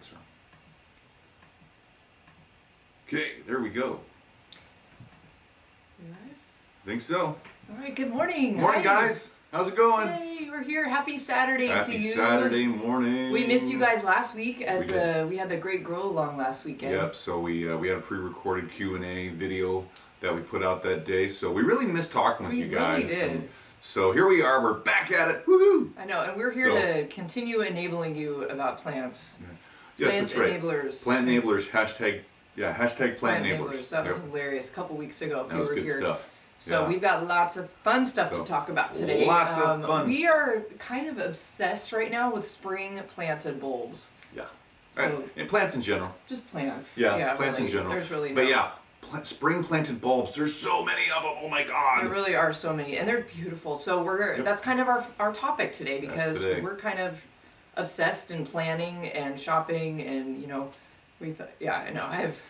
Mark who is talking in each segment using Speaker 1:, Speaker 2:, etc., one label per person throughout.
Speaker 1: mics are on. Okay, there we go.
Speaker 2: You right?
Speaker 1: Think so.
Speaker 2: All right, good morning.
Speaker 1: Morning,
Speaker 2: Hi.
Speaker 1: guys. How's it going?
Speaker 2: Hey, we're here. Happy Saturday to
Speaker 1: Happy
Speaker 2: you.
Speaker 1: Saturday morning.
Speaker 2: We missed you guys last week
Speaker 1: We did.
Speaker 2: we had the great grow along last weekend.
Speaker 1: Yep, so we had a pre-recorded Q&A video that we put out that day. So we really missed talking with you guys.
Speaker 2: We really did.
Speaker 1: And so here we are. We're back at it. Woohoo!
Speaker 2: I know, and we're here to continue enabling you about plants.
Speaker 1: Yes,
Speaker 2: Plant
Speaker 1: that's right.
Speaker 2: enablers.
Speaker 1: Plant enablers. Hashtag plant enablers.
Speaker 2: That was
Speaker 1: Yep.
Speaker 2: hilarious. A couple weeks ago, if
Speaker 1: That
Speaker 2: you
Speaker 1: was
Speaker 2: were
Speaker 1: good
Speaker 2: here.
Speaker 1: stuff.
Speaker 2: So
Speaker 1: Yeah.
Speaker 2: we've got lots of fun stuff to talk about today.
Speaker 1: Lots of fun.
Speaker 2: We are kind of obsessed right now with spring planted bulbs.
Speaker 1: Yeah.
Speaker 2: So
Speaker 1: and plants in general.
Speaker 2: just plants.
Speaker 1: Yeah, plants
Speaker 2: really.
Speaker 1: in general.
Speaker 2: There's really no.
Speaker 1: But yeah, spring planted bulbs. There's so many of them. Oh my God.
Speaker 2: There really are so many, and they're beautiful. So that's kind of our topic today, because
Speaker 1: today.
Speaker 2: we're kind of obsessed in planning and shopping, and I know I've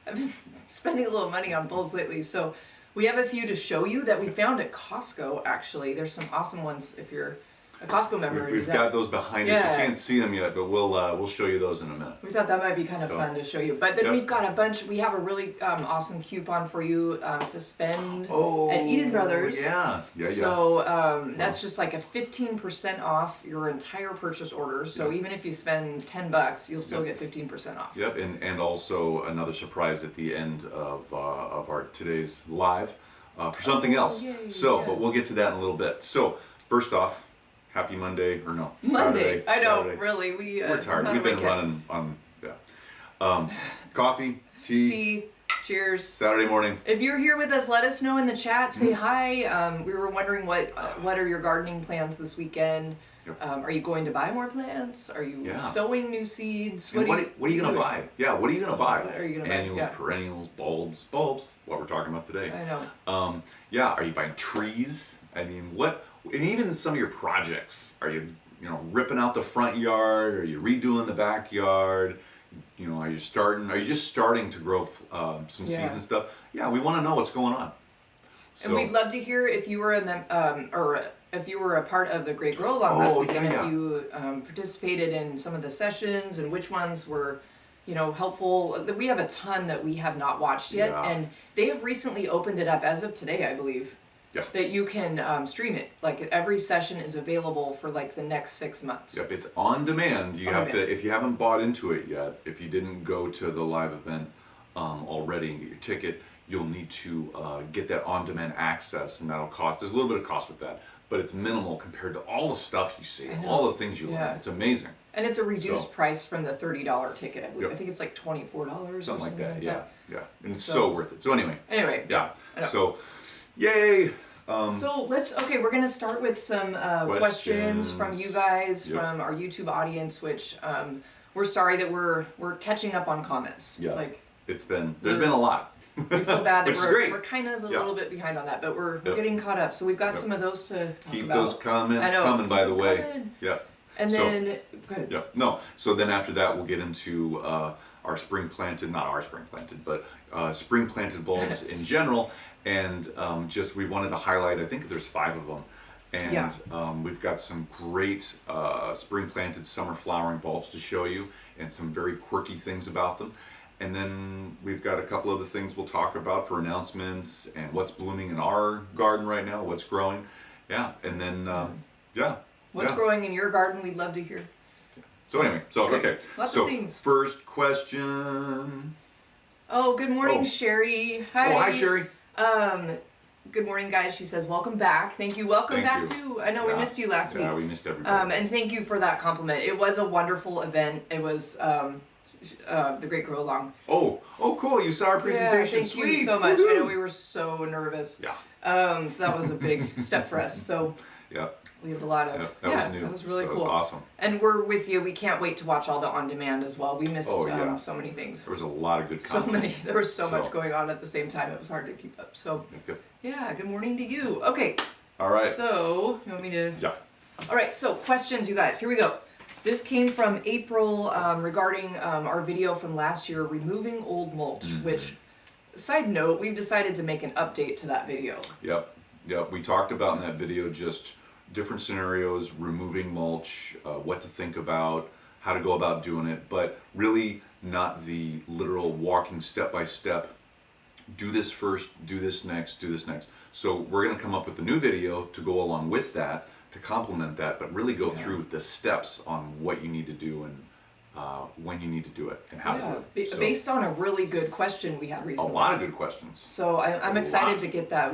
Speaker 2: been spending a little money on bulbs lately. So we have a few to show you that we found at Costco. Actually, there's some awesome ones if you're a Costco member.
Speaker 1: We've got those behind us. You
Speaker 2: Yeah.
Speaker 1: can't see them yet, but we'll show you those in a minute.
Speaker 2: We thought that might be kind of fun to show you. But then we've got a bunch. We have a really awesome coupon for you to spend at Eden Brothers.
Speaker 1: Yeah.
Speaker 2: So that's just like a 15% off your entire purchase order. So even if you spend $10, you'll still get 15% off.
Speaker 1: Yep, and also another surprise at the end of our today's live for something else.
Speaker 2: Yay,
Speaker 1: But we'll get to that in a little bit. So first off, happy Monday, or no,
Speaker 2: Monday.
Speaker 1: Saturday.
Speaker 2: I know,
Speaker 1: Saturday.
Speaker 2: really.
Speaker 1: We're tired. We've been running on, coffee, tea,
Speaker 2: cheers.
Speaker 1: Saturday morning.
Speaker 2: If you're here with us, let us know in the chat. Say hi. We were wondering what are your gardening plans this weekend?
Speaker 1: Yep.
Speaker 2: Are you going to buy more plants? Are you sowing new seeds?
Speaker 1: What are you going to buy? Yeah, what are you going to buy?
Speaker 2: What are you going to buy?
Speaker 1: Annuals, perennials, bulbs, what we're talking about today.
Speaker 2: I know.
Speaker 1: Are you buying trees? I mean, and even some of your projects. Are you ripping out the front yard? Are you redoing the backyard? Are you just starting to grow some seeds and stuff? Yeah, we want to know what's going on. So,
Speaker 2: And we'd love to hear if you were if you were a part of the Great Grow Along last weekend, if you participated in some of the sessions and which ones were, helpful. We have a ton that we have not watched yet, and they have recently opened it up as of today, I believe.
Speaker 1: Yeah.
Speaker 2: That you can stream it. Like every session is available for like the next 6 months.
Speaker 1: Yep, it's on demand. You have to, if you haven't bought into it yet, if you didn't go to the live event already and get your ticket, you'll need to get that on-demand access, and that'll cost. There's a little bit of cost with that, but it's minimal compared to all the stuff you see, all the things you learn. It's amazing. And
Speaker 2: it's a reduced price from the $30 ticket, I believe. I think it's like $24
Speaker 1: something like that.
Speaker 2: Yeah.
Speaker 1: And it's so worth it. So anyway.
Speaker 2: Yeah.
Speaker 1: So, yay.
Speaker 2: So we're going to start with some questions from you guys, from our YouTube audience, which we're sorry that we're catching up on comments.
Speaker 1: Yeah. There's been a lot.
Speaker 2: We feel bad that
Speaker 1: we're
Speaker 2: we're kind of a little bit behind on that, but we're getting caught up. So we've got some of those to talk
Speaker 1: Keep
Speaker 2: about.
Speaker 1: those comments coming, by the way. Yeah.
Speaker 2: And then, go ahead.
Speaker 1: Yeah. No. So then after that, we'll get into our spring planted, not our spring planted, but spring planted bulbs in general. And we wanted to highlight, I think there's 5 of them. And we've got some great spring planted summer flowering bulbs to show you, and some very quirky things about them. And then we've got a couple other things we'll talk about for announcements and what's blooming in our garden right now, what's growing. Yeah. And then,
Speaker 2: What's growing in your garden? We'd love to hear.
Speaker 1: So anyway, okay.
Speaker 2: Lots of things.
Speaker 1: First question.
Speaker 2: Oh, good morning, Sherry. Hi.
Speaker 1: Oh, hi, Sherry.
Speaker 2: Good morning, guys. She says, welcome back. Thank you. Welcome back too. I know we missed you last week.
Speaker 1: Yeah, we missed everybody.
Speaker 2: And thank you for that compliment. It was a wonderful event. It was the Great Grow Along.
Speaker 1: Oh, cool. You saw our presentation.
Speaker 2: Thank you so much. I know we were so nervous.
Speaker 1: Yeah.
Speaker 2: So that was a big step for us. So we have a lot of
Speaker 1: that was new.
Speaker 2: That was really cool.
Speaker 1: That was awesome.
Speaker 2: And we're with you. We can't wait to watch all the on demand as well. We missed so many things.
Speaker 1: There was a lot of good content.
Speaker 2: There was so much going on at the same time. It was hard to keep up. So good morning to you. Okay.
Speaker 1: All right.
Speaker 2: So you want me to?
Speaker 1: Yeah.
Speaker 2: All right. So questions, you guys. Here we go. This came from April regarding our video from last year, removing old mulch. Which, side note, we've decided to make an update to that video.
Speaker 1: Yep. We talked about in that video just different scenarios, removing mulch, what to think about, how to go about doing it, but really not the literal walking step by step. Do this first, do this next, do this next. So we're going to come up with a new video to go along with that, to complement that, but really go through the steps on what you need to do and when you need to do it and how to do it. So,
Speaker 2: based on a really good question we had recently.
Speaker 1: a lot of good questions.
Speaker 2: So I'm excited to get that.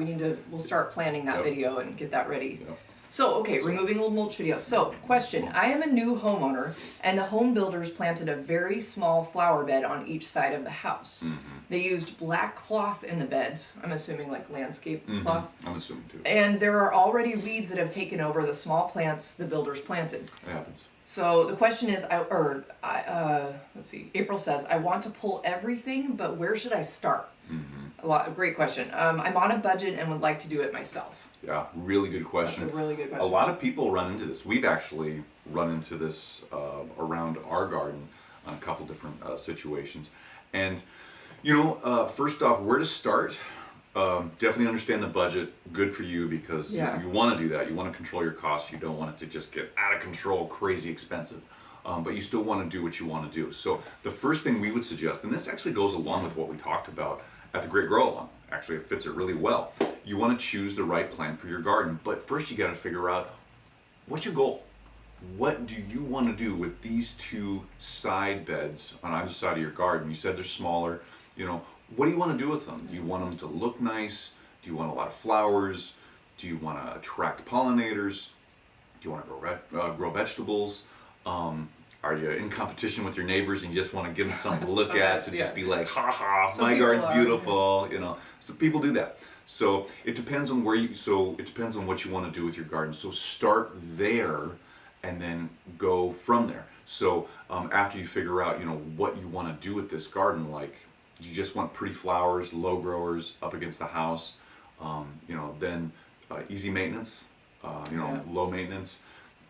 Speaker 2: We'll start planning that
Speaker 1: Yep.
Speaker 2: video and get that ready.
Speaker 1: Yep.
Speaker 2: So, okay, removing old mulch video. So, question. I am a new homeowner, and the home builders planted a very small flower bed on each side of the house. They used black cloth in the beds. I'm assuming like landscape cloth.
Speaker 1: I'm assuming too.
Speaker 2: And there are already weeds that have taken over the small plants the builders planted.
Speaker 1: It happens.
Speaker 2: So the question is, let's see. April says, I want to pull everything, but where should I start? Great question. I'm on a budget and would like to do it myself.
Speaker 1: Yeah, really good question.
Speaker 2: That's a really good question.
Speaker 1: A lot of people run into this. We've actually run into this around our garden on a couple different situations. And, first off, where to start? Definitely understand the budget. Good for you because you want to do that. You want to control your costs. You don't want it to just get out of control, crazy expensive. But you still want to do what you want to do. So the first thing we would suggest, and this actually goes along with what we talked about at the Great Grow Along. Actually, it fits it really well. You want to choose the right plant for your garden, but first you got to figure out what's your goal. What do you want to do with these two side beds on either side of your garden? You said they're smaller. What do you want to do with them? Do you want them to look nice? Do you want a lot of flowers? Do you want to attract pollinators? Do you want to grow vegetables? Are you in competition with your neighbors and you just want to give them something to look at to just be like, ha ha, my garden's beautiful, So people do that. So it depends on it depends on what you want to do with your garden. So start there and then go from there. So after you figure out, what you want to do with this garden, like you just want pretty flowers, low growers up against the house, then easy maintenance, low maintenance.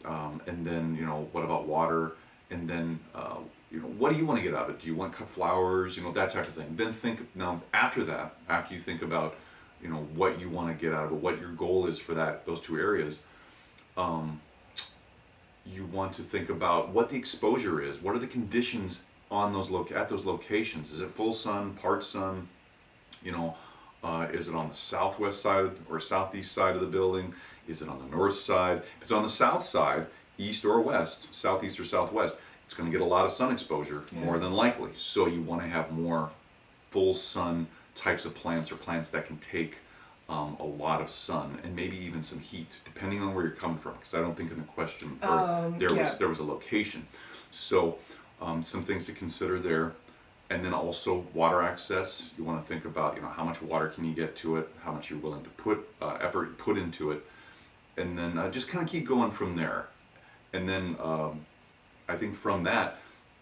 Speaker 1: And then, what about water? And then, what do you want to get out of it? Do you want cut flowers? That type of thing. Then after you think about, what you want to get out of it, what your goal is for those two areas, you want to think about what the exposure is. What are the conditions on at those locations? Is it full sun, part sun? Is it on the southwest side or southeast side of the building? Is it on the north side? If it's on the south side, east or west, southeast or southwest, it's going to get a lot of sun exposure, more than likely. So you want to have more full sun types of plants or plants that can take a lot of sun and maybe even some heat, depending on where you're coming from. Because I don't think in the question there was a location. So some things to consider there. And then also water access. You want to think about how much water can you get to it, how much you're willing to put into it, and then just kind of keep going from there. And then I think from that,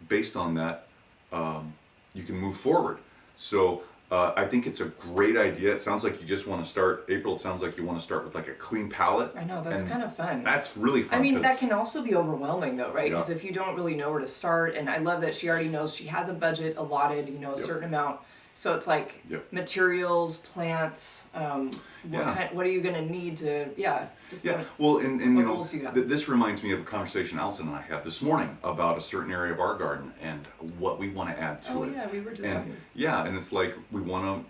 Speaker 1: based on that, you can move forward. So I think it's a great idea. It sounds like you just want to start, April, it sounds like you want to start with like a clean palette.
Speaker 2: I know, that's kind of fun.
Speaker 1: That's really fun.
Speaker 2: I mean, that can also be overwhelming though, right?
Speaker 1: Yeah.
Speaker 2: Because if you don't really know where to start, and I love that she already knows she has a budget allotted, a certain amount. So it's like materials, plants, what are you going to need to,
Speaker 1: well, and
Speaker 2: what goals do you have?
Speaker 1: This reminds me of a conversation Allison and I had this morning about a certain area of our garden and what we want to add to it.
Speaker 2: Oh yeah, we were just
Speaker 1: And
Speaker 2: talking.
Speaker 1: and it's like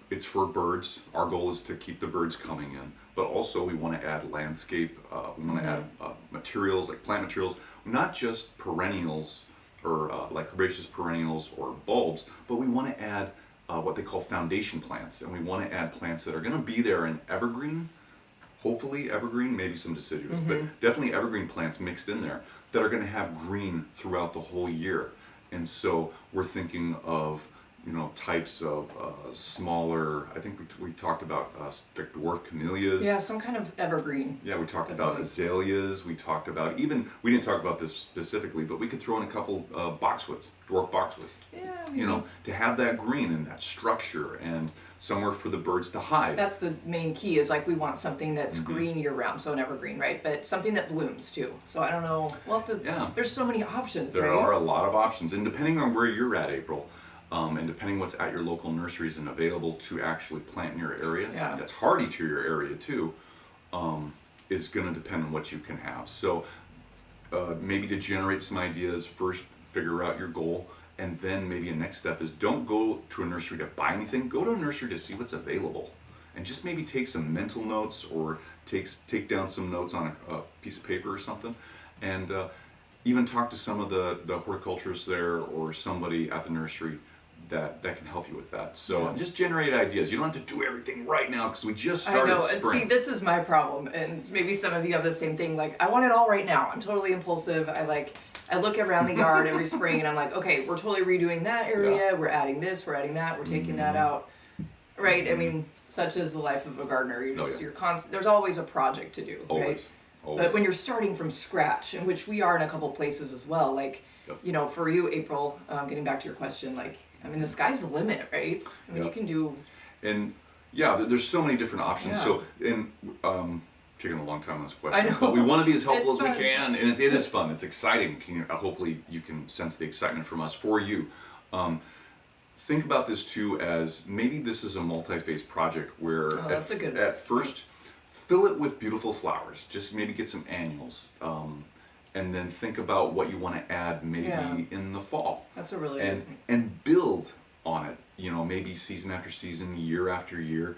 Speaker 1: it's for birds. Our goal is to keep the birds coming in, but also we want to add landscape, we want to add materials, like plant materials, not just perennials or like herbaceous perennials or bulbs, but we want to add what they call foundation plants, and we want to add plants that are going to be there in evergreen, hopefully evergreen, maybe some deciduous, but definitely evergreen plants mixed in there that are going to have green throughout the whole year. And so we're thinking of types of smaller, I think we talked about like dwarf camellias.
Speaker 2: Yeah, some kind of evergreen.
Speaker 1: Yeah, we talked about azaleas. We talked about we didn't talk about this specifically, but we could throw in a couple boxwoods, dwarf boxwood.
Speaker 2: Yeah,
Speaker 1: to have that green and that structure and somewhere for the birds to hide.
Speaker 2: That's the main key, is like we want something that's green year round, so an evergreen, right? But something that blooms too. So I don't know, we'll have to, there's so many options,
Speaker 1: There
Speaker 2: right?
Speaker 1: are a lot of options, and depending on where you're at, April, and depending what's at your local nurseries and available to actually plant in your area, that's hardy to your area too, is going to depend on what you can have. So maybe to generate some ideas, first figure out your goal, and then maybe a next step is don't go to a nursery to buy anything, go to a nursery to see what's available. And just maybe take some mental notes or take down some notes on a piece of paper or something, and even talk to some of the horticulturists there or somebody at the nursery that can help you with that. So just generate ideas. You don't have to do everything right now because we just started
Speaker 2: I know.
Speaker 1: spring.
Speaker 2: And see, this is my problem, and maybe some of you have the same thing. Like, I want it all right now. I'm totally impulsive. I look around the yard every spring, and I'm like, okay, we're totally redoing that area. We're adding this. We're adding that. We're taking that out. Right? I mean, such is the life of a gardener. You're constant. There's always a project to do.
Speaker 1: Always.
Speaker 2: Right? But when you're starting from scratch, in which we are in a couple places as well, like, you know, for you, April, getting back to your question, like, I mean, the sky's the limit, right? I mean, you can do.
Speaker 1: And there's so many different options.
Speaker 2: Yeah.
Speaker 1: So, taking a long time on this question.
Speaker 2: I know.
Speaker 1: But we want to be as helpful
Speaker 2: It's
Speaker 1: as
Speaker 2: fun.
Speaker 1: we can, and it is fun. It's exciting. Hopefully, you can sense the excitement from us for you. Think about this too as maybe this is a multi-phase project where
Speaker 2: that's a good
Speaker 1: at first fill it with beautiful flowers. Just maybe get some annuals. And then think about what you want to add maybe in the fall.
Speaker 2: That's a really
Speaker 1: and build on it. You know, maybe season after season, year after year.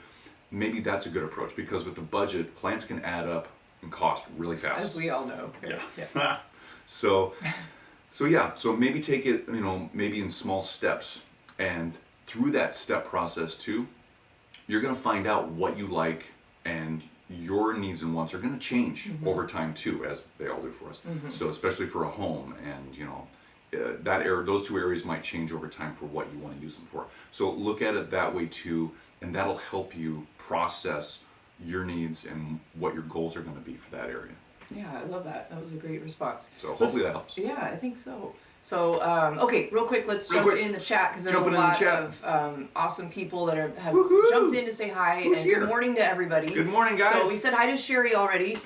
Speaker 1: Maybe that's a good approach because with the budget, plants can add up and cost really fast.
Speaker 2: as we all know.
Speaker 1: Yeah. So maybe take it, you know, maybe in small steps, and through that step process too, you're going to find out what you like, and your needs and wants are going to change over time too, as they all do for us. So especially for a home, and you know, those two areas might change over time for what you want to use them for. So look at it that way too, and that'll help you process your needs and what your goals are going to be for that area.
Speaker 2: Yeah, I love that. That was a great response.
Speaker 1: So hopefully that helps.
Speaker 2: Yeah, I think so. So, okay, real quick, let's jump in the chat because there's a
Speaker 1: Jumping in the
Speaker 2: lot
Speaker 1: chat.
Speaker 2: of awesome people that have
Speaker 1: Woohoo!
Speaker 2: jumped in to say hi.
Speaker 1: Who's
Speaker 2: and
Speaker 1: here?
Speaker 2: good morning to everybody.
Speaker 1: Good morning, guys.
Speaker 2: So we said hi to Sherry already.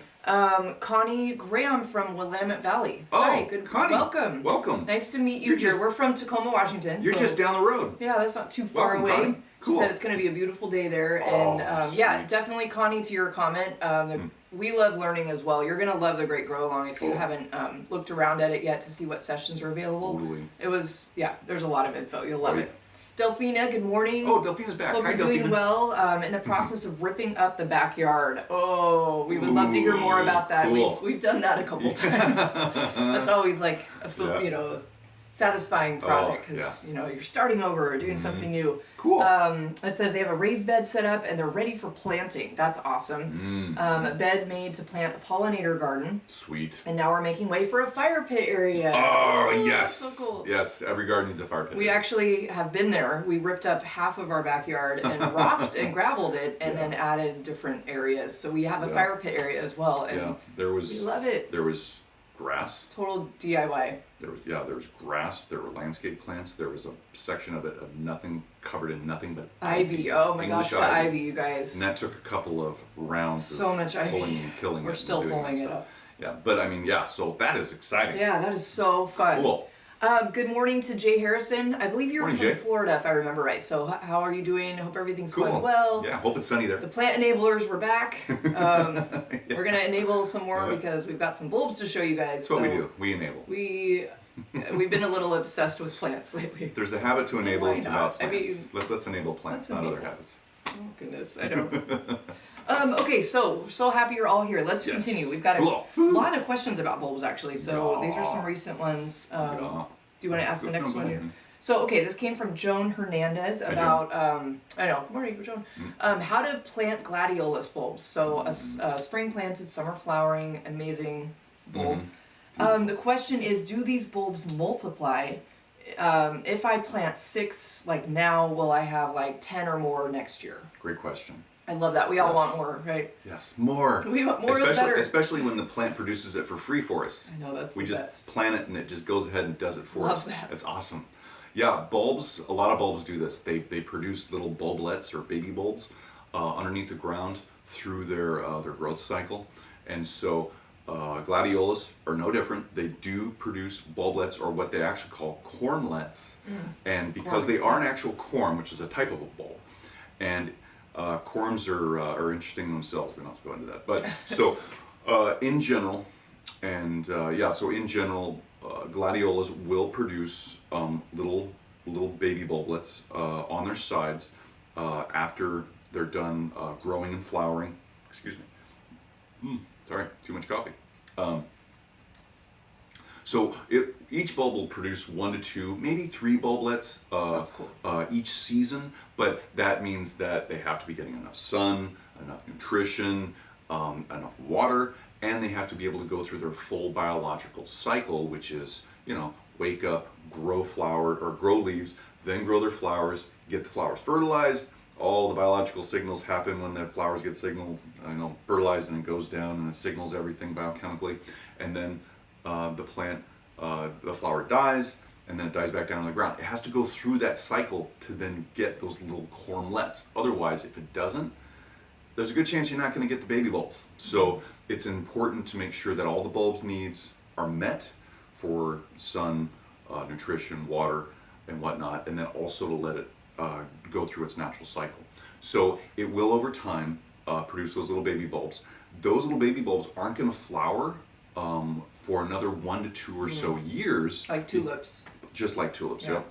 Speaker 2: Connie Graham from Willamette Valley.
Speaker 1: Oh,
Speaker 2: Hi, good.
Speaker 1: Connie.
Speaker 2: Welcome.
Speaker 1: Welcome.
Speaker 2: Nice to meet you
Speaker 1: You're
Speaker 2: here.
Speaker 1: just-
Speaker 2: We're from Tacoma, Washington.
Speaker 1: You're
Speaker 2: so-
Speaker 1: just down the road.
Speaker 2: Yeah, that's not too far
Speaker 1: Welcome,
Speaker 2: away.
Speaker 1: Connie. Cool.
Speaker 2: She said it's going to be a beautiful day there,
Speaker 1: Oh,
Speaker 2: and yeah,
Speaker 1: sweet.
Speaker 2: definitely, Connie, to your comment, we love learning as well. You're going to love the Great Grow Along if you
Speaker 1: Cool.
Speaker 2: haven't looked around at it yet to see what sessions are available.
Speaker 1: Totally.
Speaker 2: It was, there's a lot of info. You'll love
Speaker 1: Right.
Speaker 2: it. Delphina, good morning.
Speaker 1: Oh, Delphina's back.
Speaker 2: Hope
Speaker 1: Hi,
Speaker 2: you're doing
Speaker 1: Delphina.
Speaker 2: well. In the process of ripping up the backyard. Oh, we would love to hear more about that.
Speaker 1: Cool.
Speaker 2: We've done that a couple times. That's always like a satisfying project because you know you're starting over or doing something new.
Speaker 1: Cool.
Speaker 2: It says they have a raised bed set up and they're ready for planting. That's awesome. A bed made to plant a pollinator garden.
Speaker 1: Sweet.
Speaker 2: And now we're making way for a fire pit area.
Speaker 1: Oh,
Speaker 2: Ooh,
Speaker 1: yes.
Speaker 2: that's so cool.
Speaker 1: Yes, every garden needs a fire pit.
Speaker 2: We actually have been there. We ripped up half of our backyard and rocked and gravelled it and then added different areas. So we have a fire pit area as well. And
Speaker 1: there was.
Speaker 2: we love it.
Speaker 1: There was grass.
Speaker 2: Total DIY.
Speaker 1: There was grass. There were landscape plants. There was a section of it of nothing, covered in nothing but
Speaker 2: Ivy. Oh my
Speaker 1: English
Speaker 2: gosh, the ivy, you guys.
Speaker 1: And that took a couple of rounds
Speaker 2: So
Speaker 1: of
Speaker 2: much ivy.
Speaker 1: pulling and killing it.
Speaker 2: We're
Speaker 1: and
Speaker 2: still
Speaker 1: doing
Speaker 2: pulling
Speaker 1: that
Speaker 2: it
Speaker 1: stuff.
Speaker 2: up.
Speaker 1: Yeah, but I mean, so that is exciting.
Speaker 2: Yeah, that is so fun.
Speaker 1: Cool.
Speaker 2: Good morning to Jay Harrison. I believe you're
Speaker 1: Morning,
Speaker 2: from
Speaker 1: Jay.
Speaker 2: Florida, if I remember right. So how are you doing? I hope everything's
Speaker 1: Cool.
Speaker 2: going well.
Speaker 1: Yeah, hope it's sunny there.
Speaker 2: The plant enablers, we're back. We're going to enable some more
Speaker 1: Yeah.
Speaker 2: because we've got some bulbs to show you guys.
Speaker 1: That's what we do. We enable.
Speaker 2: We've been a little obsessed with plants lately.
Speaker 1: If there's a habit to enable,
Speaker 2: Why
Speaker 1: it's
Speaker 2: not?
Speaker 1: about
Speaker 2: I
Speaker 1: plants.
Speaker 2: mean,
Speaker 1: Let's enable plants,
Speaker 2: let's
Speaker 1: not other
Speaker 2: enable.
Speaker 1: habits.
Speaker 2: Oh goodness, I know. Okay, so happy you're all here. Let's
Speaker 1: Yes.
Speaker 2: continue. We've got a
Speaker 1: Cool.
Speaker 2: lot of questions about bulbs actually. So these are some recent ones. Do you want to ask the next one here? So okay, this came from Joan Hernandez about I know, morning, Joan. How to plant gladiolus bulbs. So a spring planted, summer flowering, amazing bulb. The question is, do these bulbs multiply? If I plant 6 like now, will I have like 10 or more next year?
Speaker 1: Great question.
Speaker 2: I love that. We all
Speaker 1: Yes.
Speaker 2: want more, right?
Speaker 1: Yes, more.
Speaker 2: We want more is better.
Speaker 1: Especially when the plant produces it for free for us.
Speaker 2: I know, that's
Speaker 1: We
Speaker 2: the
Speaker 1: just
Speaker 2: best.
Speaker 1: plant it and it just goes ahead and does it for
Speaker 2: Love
Speaker 1: us.
Speaker 2: that.
Speaker 1: It's awesome. Yeah, bulbs. A lot of bulbs do this. They produce little bulblets or baby bulbs underneath the ground through their growth cycle, and so gladiolus are no different. They do produce bulblets, or what they actually call cormlets, and because they are an actual corm, which is a type of a bulb, and corms are interesting themselves. We're not supposed to go into that, but so in general, and so in general, Gladiolas will produce little baby bulblets on their sides after they're done growing and flowering. Excuse me. Sorry, too much coffee. So each bulb will produce 1 to 2, maybe 3 bulblets
Speaker 2: That's cool.
Speaker 1: each season, but that means that they have to be getting enough sun, enough nutrition, enough water, and they have to be able to go through their full biological cycle, which is, wake up, grow flower or grow leaves, then grow their flowers, get the flowers fertilized. All the biological signals happen when the flowers get signaled, fertilized, and it goes down and it signals everything biochemically, and then the plant, the flower dies, and then it dies back down on the ground. It has to go through that cycle to then get those little cormlets. Otherwise, if it doesn't, there's a good chance you're not going to get the baby bulbs. So it's important to make sure that all the bulb's needs are met for sun, nutrition, water, and whatnot, and then also to let it go through its natural cycle. So it will, over time, produce those little baby bulbs. Those little baby bulbs aren't going to flower for another 1 to 2 or so years.
Speaker 2: Like tulips.
Speaker 1: Just like tulips,
Speaker 2: Yeah.
Speaker 1: yeah.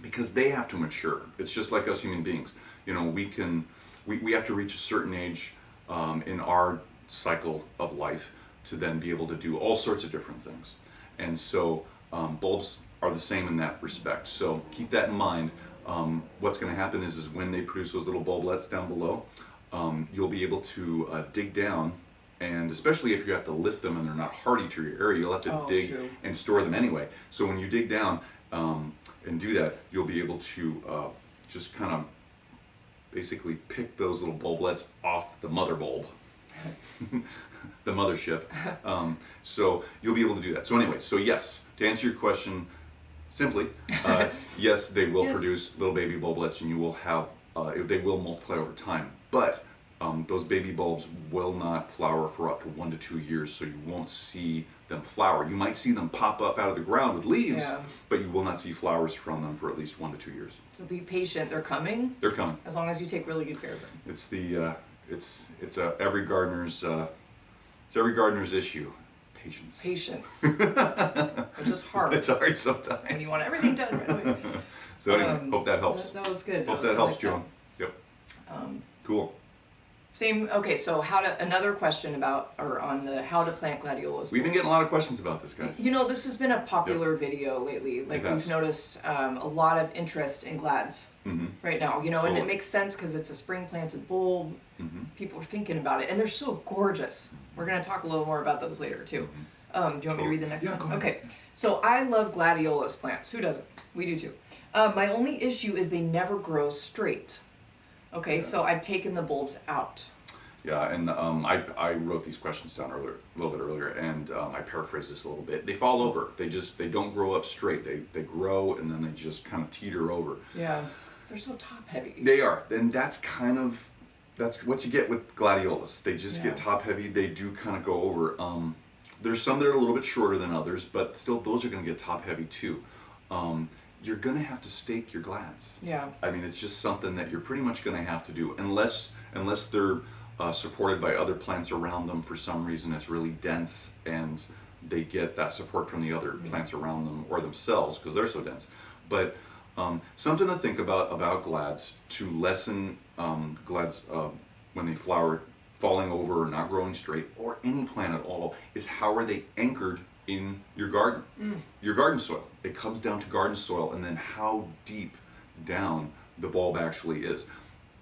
Speaker 1: Because they have to mature. It's just like us human beings. We have to reach a certain age in our cycle of life to then be able to do all sorts of different things. And so bulbs are the same in that respect. So keep that in mind. What's going to happen is when they produce those little bulblets down below, you'll be able to dig down, and especially if you have to lift them and they're not hardy to your area, you'll have to dig
Speaker 2: True.
Speaker 1: and store them anyway. So when you dig down and do that, you'll be able to just kind of basically pick those little bulblets off the mother bulb, the mothership. So you'll be able to do that. So anyway, so yes, to answer your question simply, yes, they will
Speaker 2: Yes.
Speaker 1: produce little baby bulblets, and you will have, they will multiply over time. But those baby bulbs will not flower for up to 1 to 2 years, so you won't see them flower. You might see them pop up out of the ground with leaves,
Speaker 2: Yeah.
Speaker 1: but you will not see flowers from them for at least 1 to 2 years.
Speaker 2: So be patient. They're coming.
Speaker 1: They're coming.
Speaker 2: As long as you take really good care of them.
Speaker 1: It's the every gardener's issue. Patience.
Speaker 2: Patience. Which is hard.
Speaker 1: It's hard sometimes.
Speaker 2: When you want everything done right away.
Speaker 1: So anyway, hope that helps.
Speaker 2: That was good.
Speaker 1: Hope
Speaker 2: I
Speaker 1: that helps,
Speaker 2: like
Speaker 1: Joan. Yep. Cool.
Speaker 2: Same. Okay. So another question about how to plant gladiolus.
Speaker 1: We've been getting a lot of questions about this, guys.
Speaker 2: This has been a popular video lately. Like
Speaker 1: has.
Speaker 2: we've noticed a lot of interest in glads right now. And
Speaker 1: Totally.
Speaker 2: it makes sense because it's a spring planted bulb. People are thinking about it, and they're so gorgeous. We're gonna talk a little more about those later too. Do you want me to read the next
Speaker 1: Yeah,
Speaker 2: one?
Speaker 1: go ahead.
Speaker 2: Okay. So I love gladiolus plants. Who doesn't? We do too. My only issue is they never grow straight. Okay, so I've taken the bulbs out.
Speaker 1: Yeah, and I wrote these questions down a little bit earlier, and I paraphrased this a little bit. They fall over. They don't grow up straight. They grow, and then they just kind of teeter over.
Speaker 2: Yeah, they're so top heavy.
Speaker 1: They are, and that's what you get with gladiolus. They just
Speaker 2: Yeah.
Speaker 1: get top heavy. They do kind of go over. There's some that are a little bit shorter than others, but still those are going to get top heavy too. You're going to have to stake your glads.
Speaker 2: Yeah.
Speaker 1: I mean, it's just something that you're pretty much going to have to do, unless they're supported by other plants around them for some reason. It's really dense, and they get that support from the other plants around them or themselves because they're so dense. But something to think about glads to lessen glads when they flower falling over or not growing straight, or any plant at all, is how are they anchored in your garden, your garden soil. It comes down to garden soil, and then how deep down the bulb actually is.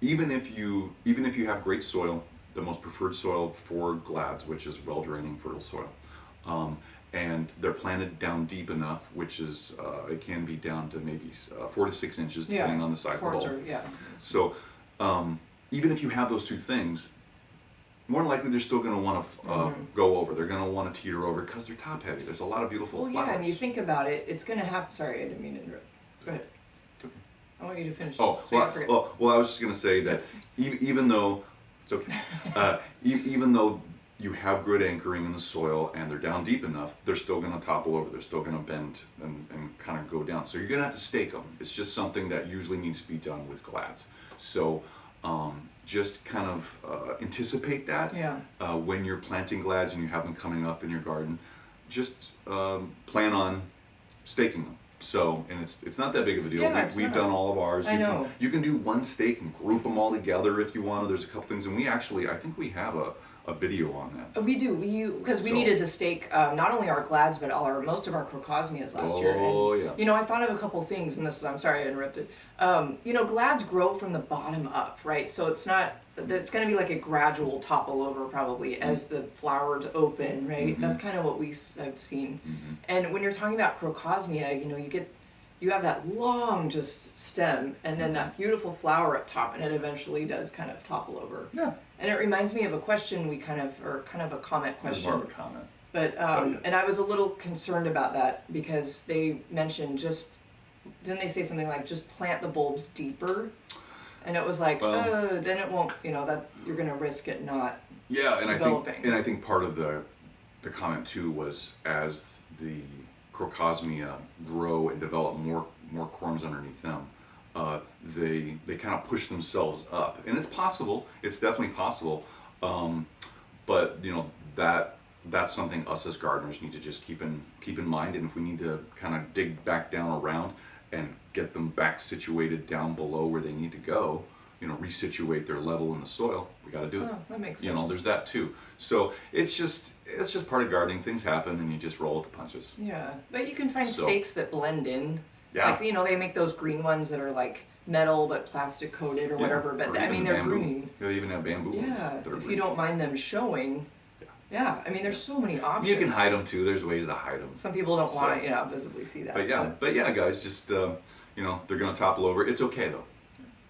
Speaker 1: Even if you have great soil, the most preferred soil for glads, which is well-draining, fertile soil, and they're planted down deep enough, which is it can be down to maybe 4 to 6 inches, depending on the size of the bulb. So even if you have those two things, more than likely they're still going to want to go over. They're going to want to teeter over because they're top heavy. There's a lot of beautiful flowers.
Speaker 2: Well, yeah, and you think about it, it's going to happen. Sorry, I didn't mean to interrupt. Go ahead.
Speaker 1: It's okay.
Speaker 2: I want you to finish.
Speaker 1: Oh,
Speaker 2: so I forget.
Speaker 1: well, I was just going to say that even though it's okay, even though you have good anchoring in the soil and they're down deep enough, they're still going to topple over. They're still going to bend and kind of go down. So you're going to have to stake them. It's just something that usually needs to be done with glads. So just kind of anticipate that when you're planting glads and you have them coming up in your garden. Just plan on staking them. So, and it's not that big of a deal.
Speaker 2: Yeah,
Speaker 1: We've done all of ours.
Speaker 2: I know.
Speaker 1: You can do one stake and group them all together if you want to. There's a couple things, and I think we have a video on that.
Speaker 2: We do. Because we needed to stake not only our glads but most of our crocosmias last year. And,
Speaker 1: Yeah.
Speaker 2: You know, I thought of a couple things, and I'm sorry I interrupted. You know, glads grow from the bottom up, right? So it's going to be like a gradual topple over probably as the flowers open, right?
Speaker 1: Mm-hmm.
Speaker 2: That's kind of what I've seen. Mm-hmm. And when you're talking about crocosmia, you know, you have that long just stem and then that beautiful flower up top, and it eventually does kind of topple over.
Speaker 1: Yeah.
Speaker 2: And it reminds me of a question kind of a comment
Speaker 1: It was
Speaker 2: question.
Speaker 1: more of a comment.
Speaker 2: But and I was a little concerned about that because they mentioned didn't they say something like just plant the bulbs deeper? And it was like, then it won't, you know, that you're gonna risk it not developing.
Speaker 1: And I think part of the comment too was as the crocosmia grow and develop more corms underneath them, they kind of push themselves up, and it's possible. It's definitely possible, but you know that's something us as gardeners need to just keep in mind. And if we need to kind of dig back down around and get them back situated down below where they need to go, you know, resituate their level in the soil, we got to do it.
Speaker 2: Oh, that makes sense.
Speaker 1: You know, there's that too. So it's just part of gardening. Things happen, and you just roll with the punches.
Speaker 2: Yeah, but you can find stakes that blend in.
Speaker 1: Yeah.
Speaker 2: Like, you know, they make those green ones that are like metal but plastic coated or whatever. But
Speaker 1: Or
Speaker 2: I mean, they're
Speaker 1: bamboo.
Speaker 2: green.
Speaker 1: They even have bamboo ones
Speaker 2: Yeah,
Speaker 1: that are
Speaker 2: if
Speaker 1: green.
Speaker 2: you don't mind them showing. Yeah, I mean, there's so many options.
Speaker 1: You can hide them too. There's ways to hide them.
Speaker 2: Some people don't want to, visibly see that.
Speaker 1: But yeah, guys, just you know, they're gonna topple over. It's okay though.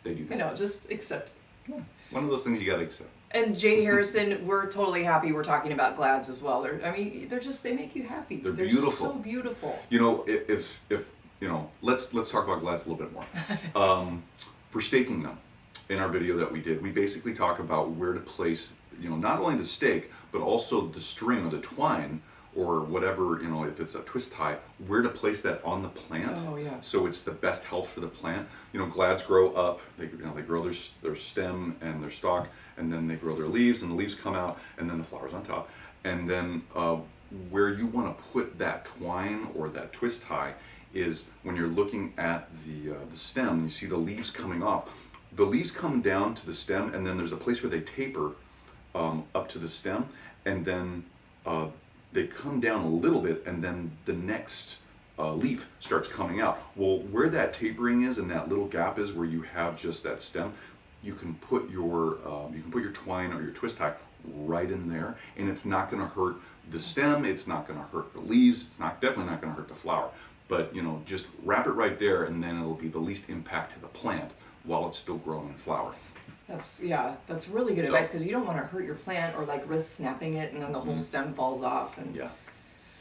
Speaker 1: They do that.
Speaker 2: You know, just accept.
Speaker 1: Yeah. One of those things you gotta accept.
Speaker 2: And Jay Harrison, we're totally happy we're talking about glads as well. They make you happy.
Speaker 1: They're
Speaker 2: Just
Speaker 1: beautiful.
Speaker 2: so beautiful.
Speaker 1: You know, if you know, let's talk about glads a little bit more. For staking them, in our video that we did, we basically talk about where to place, you know, not only the stake, but also the string or the twine or whatever, you know, if it's a twist tie, where to place that on the plant.
Speaker 2: Oh, yeah.
Speaker 1: So it's the best health for the plant. You know, glads grow up, they grow their stem and their stalk, and then they grow their leaves, and the leaves come out, and then the flowers on top. And then where you want to put that twine or that twist tie is when you're looking at the stem, and you see the leaves coming off. The leaves come down to the stem, and then there's a place where they taper up to the stem, and then they come down a little bit, and then the next leaf starts coming out. Well, where that tapering is and that little gap is where you have just that stem, you can put your twine or your twist tie right in there, and it's not going to hurt the stem. It's not going to hurt the leaves. It's definitely not going to hurt the flower. But you know, just wrap it right there, and then it'll be the least impact to the plant while it's still growing and flowering.
Speaker 2: That's really good advice, because you don't want to hurt your plant or like risk snapping it and then the whole stem falls off. And
Speaker 1: yeah.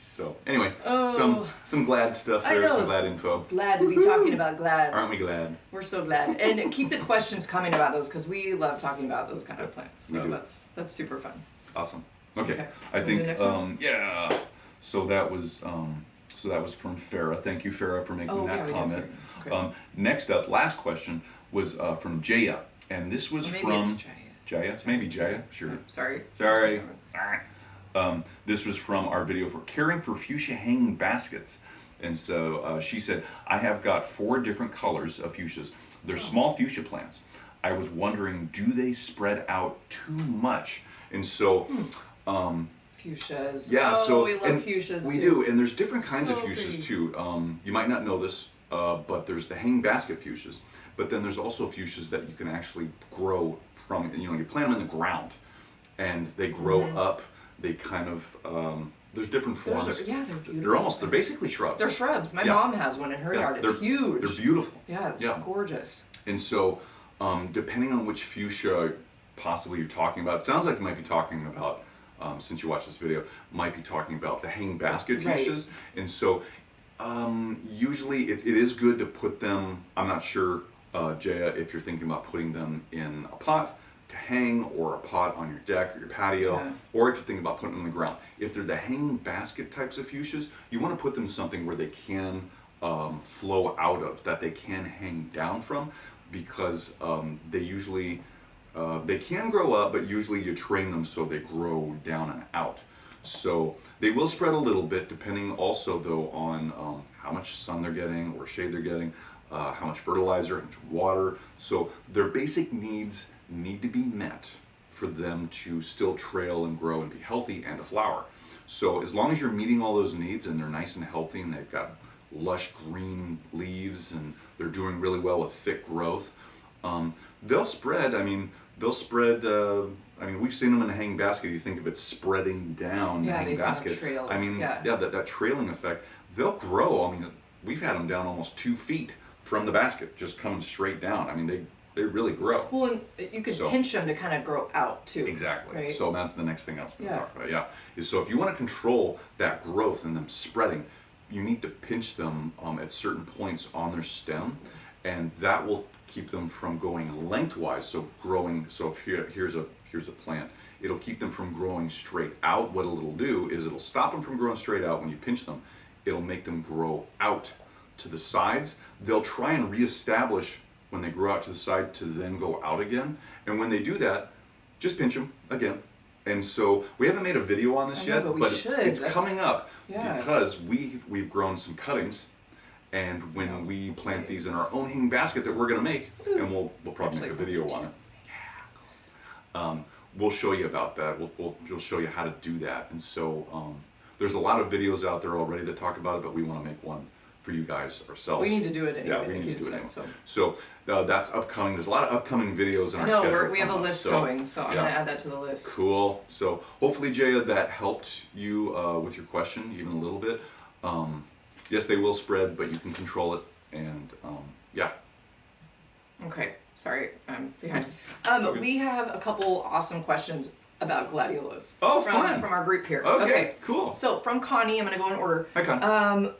Speaker 1: So anyway, some glad stuff there, some glad info.
Speaker 2: Glad to be talking about glads.
Speaker 1: Aren't we glad?
Speaker 2: We're so glad. And keep the questions coming about those, because we love talking about those kind of plants. So that's super fun.
Speaker 1: Awesome. Okay. I
Speaker 2: And
Speaker 1: think
Speaker 2: the next one?
Speaker 1: yeah. So that was from Farah. Thank you, Farah, for making that comment.
Speaker 2: Okay.
Speaker 1: Next up, last question was from Jaya, and this was
Speaker 2: Maybe
Speaker 1: from
Speaker 2: it's
Speaker 1: Jaya. Maybe Jaya. Sure.
Speaker 2: Sorry.
Speaker 1: This was from our video for caring for fuchsia hanging baskets. And so she said, I have got 4 different colors of fuchsias. They're small fuchsia plants. I was wondering, do they spread out too much? And so,
Speaker 2: fuchsias.
Speaker 1: yeah,
Speaker 2: we love fuchsias.
Speaker 1: We
Speaker 2: too.
Speaker 1: do, and there's different kinds of
Speaker 2: So
Speaker 1: fuchsias
Speaker 2: pretty.
Speaker 1: too. You might not know this, but there's the hanging basket fuchsias. But then there's also fuchsias that you can actually grow from, you know, you plant them in the ground, and they grow up. They kind of, there's different forms.
Speaker 2: They're beautiful.
Speaker 1: They're basically shrubs.
Speaker 2: They're shrubs. My mom has one in her yard. It's huge.
Speaker 1: They're beautiful.
Speaker 2: Yeah, it's gorgeous.
Speaker 1: And so, depending on which fuchsia possibly you're talking about, it sounds like you might be talking about, since you watched this video, might be talking about the hanging basket fuchsias. And so, usually it is good to put them, I'm not sure, Jaya, if you're thinking about putting them in a pot to hang, or a pot on your deck or your patio, or if you're thinking about putting them in the ground. If they're the hanging basket types of fuchsias, you want to put them something where they can flow out of, that they can hang down from, because they usually, they can grow up, but usually you train them so they grow down and out. So they will spread a little bit, depending also though on how much sun they're getting or shade they're getting, how much fertilizer, how much water. So their basic needs need to be met for them to still trail and grow and be healthy and to flower. So as long as you're meeting all those needs and they're nice and healthy and they've got lush green leaves and they're doing really well with thick growth, they'll spread. I mean, they'll spread. I mean, we've seen them in a hanging basket. You think of it spreading down the hanging basket.
Speaker 2: Kind of trail.
Speaker 1: I mean, that trailing effect. They'll grow. I mean, we've had them down almost 2 feet from the basket, just coming straight down. I mean, they really grow.
Speaker 2: Well, and you could pinch them to kind of grow out too.
Speaker 1: Exactly.
Speaker 2: Right?
Speaker 1: So that's the next thing I was going to talk about. Yeah. Is so if you want to control that growth and them spreading, you need to pinch them at certain points on their stem, and that will keep them from going lengthwise. So growing. So if here's a plant, it'll keep them from growing straight out. What it'll do is it'll stop them from growing straight out when you pinch them. It'll make them grow out to the sides. They'll try and reestablish when they grow out to the side to then go out again. And when they do that, just pinch them again. And so we haven't made a video on this yet, but it's coming up because we've grown some cuttings. And when we plant these in our own hanging basket that we're going to make, and we'll probably make a video on it. We'll show you about that. We'll show you how to do that. And so there's a lot of videos out there already that talk about it, but we want to make one for you guys ourselves.
Speaker 2: We need to do it anyway.
Speaker 1: Yeah, we need to do it anyway. So that's upcoming. There's a lot of upcoming videos in our schedule.
Speaker 2: I know, we have a list going, so I'm going to add that to the list.
Speaker 1: Cool. So hopefully, Jaya, that helped you with your question even a little bit. Yes, they will spread, but you can control it. And yeah.
Speaker 2: Okay. Sorry, I'm behind. We have a couple awesome questions about Gladiolus.
Speaker 1: Oh, fun.
Speaker 2: From our group here.
Speaker 1: Okay, cool.
Speaker 2: So from Connie, I'm going to go in order.
Speaker 1: Hi, Connie.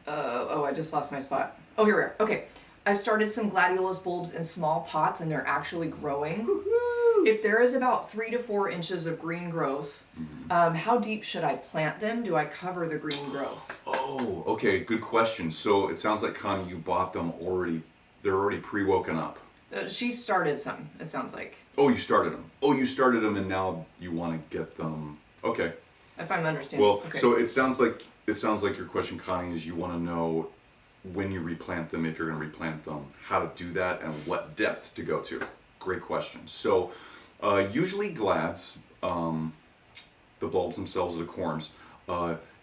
Speaker 2: I just lost my spot. Oh, here we are. Okay. I started some Gladiolus bulbs in small pots and they're actually growing.
Speaker 1: Woo-hoo.
Speaker 2: If there is about 3 to 4 inches of green growth, how deep should I plant them? Do I cover the green growth?
Speaker 1: Oh, okay. Good question. So it sounds like, Connie, you bought them already. They're already pre-woken up.
Speaker 2: She started some, it sounds like.
Speaker 1: Oh, you started them. Oh, you started them and now you want to get them. Okay.
Speaker 2: If I'm understanding.
Speaker 1: Well,
Speaker 2: okay.
Speaker 1: so it sounds like your question, Connie, is you want to know when you replant them, if you're going to replant them, how to do that, and what depth to go to. Great question. So usually Glads, the bulbs themselves, the corms,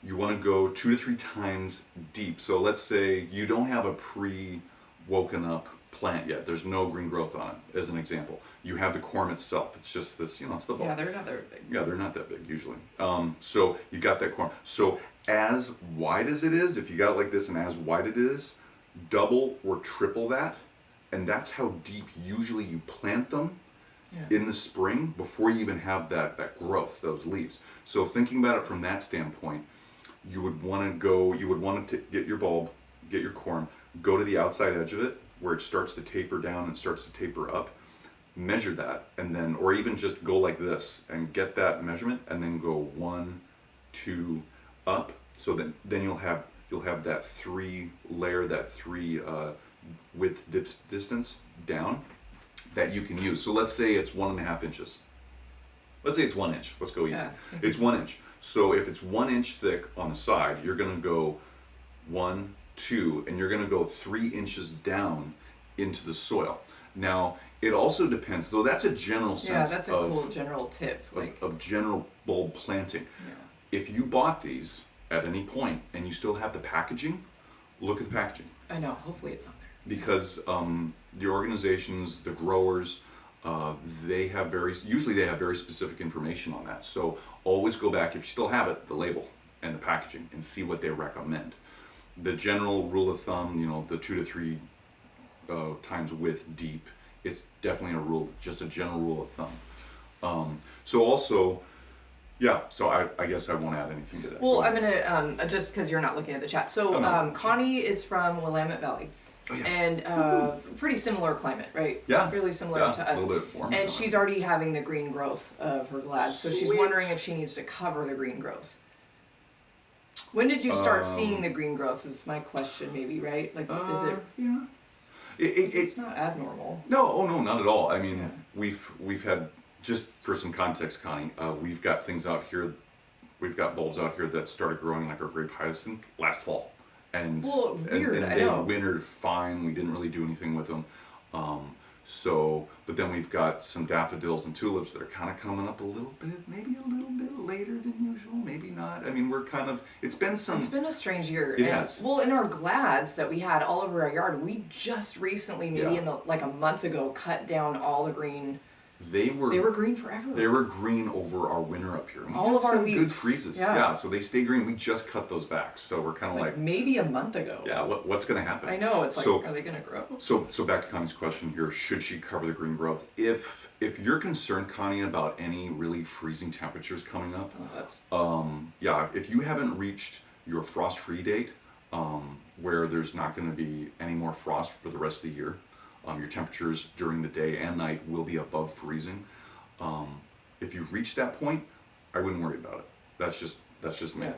Speaker 1: you want to go 2 to 3 times deep. So let's say you don't have a pre-woken up plant yet. There's no green growth on it, as an example. You have the corm itself. It's just this, it's the bulb.
Speaker 2: Yeah, they're not that big.
Speaker 1: Yeah, they're not that big usually. So you got that corm. So as wide as it is, if you got it like this and as wide it is, double or triple that. And that's how deep usually you plant them in the spring before you even have that growth, those leaves. So thinking about it from that standpoint, you would want to get your bulb, get your corm, go to the outside edge of it where it starts to taper down and starts to taper up, measure that, and then, or even just go like this and get that measurement and then go 1, 2, up. So then you'll have that 3 layer, that 3 width distance down that you can use. So let's say it's 1.5 inches. Let's say it's 1 inch. Let's go easy.
Speaker 2: Yeah.
Speaker 1: It's 1 inch. So if it's 1 inch thick on the side, you're going to go 1, 2, and you're going to go 3 inches down into the soil. Now, it also depends. So that's a general sense.
Speaker 2: Yeah, that's a cool general tip.
Speaker 1: Of general bulb planting.
Speaker 2: Yeah.
Speaker 1: If you bought these at any point and you still have the packaging, look at the packaging.
Speaker 2: I know. Hopefully it's on there.
Speaker 1: Because the organizations, the growers, they have very specific information on that. So always go back, if you still have it, the label and the packaging, and see what they recommend. The general rule of thumb, the 2 to 3 times width deep, it's definitely just a general rule of thumb. So also, so I guess I won't add anything to that.
Speaker 2: Well, I'm gonna just because you're not looking at the chat. So Connie is from Willamette Valley.
Speaker 1: Oh, yeah.
Speaker 2: And pretty similar climate, right?
Speaker 1: Yeah.
Speaker 2: Really similar to us.
Speaker 1: A little bit warmer.
Speaker 2: And she's already having the green growth of her glads, so she's
Speaker 1: Sweet.
Speaker 2: wondering if she needs to cover the green growth. When did you start seeing the green growth? Is my question, maybe, right? Like, is it?
Speaker 1: Yeah.
Speaker 2: It's not abnormal.
Speaker 1: No, not at all. I mean, we've had, just for some context, Connie, we've got things out here we've got bulbs out here that started growing like our grape hyacinth last fall. And,
Speaker 2: Well, weird,
Speaker 1: and
Speaker 2: I
Speaker 1: they
Speaker 2: know.
Speaker 1: wintered fine. We didn't really do anything with them. But then we've got some daffodils and tulips that are kind of coming up a little bit, maybe a little bit later than usual, maybe not. I mean, we're kind of, it's been
Speaker 2: a strange year.
Speaker 1: It has.
Speaker 2: Well, in our glads that we had all over our yard, we just recently, maybe
Speaker 1: Yeah.
Speaker 2: in the like a month ago, cut down all the green.
Speaker 1: They were
Speaker 2: green forever.
Speaker 1: They were green over our winter up here. We
Speaker 2: all
Speaker 1: had
Speaker 2: of our
Speaker 1: some
Speaker 2: leaves.
Speaker 1: good freezes.
Speaker 2: Yeah.
Speaker 1: So they stay green. We just cut those back. So we're kind of like,
Speaker 2: maybe a month ago.
Speaker 1: yeah, what's going to happen?
Speaker 2: I know, it's like,
Speaker 1: So-
Speaker 2: are they gonna grow?
Speaker 1: So back to Connie's question here, should she cover the green growth? If you're concerned, Connie, about any really freezing temperatures coming up,
Speaker 2: Oh, that's
Speaker 1: if you haven't reached your frost-free date, where there's not going to be any more frost for the rest of the year, your temperatures during the day and night will be above freezing. If you've reached that point, I wouldn't worry about it. That's just me.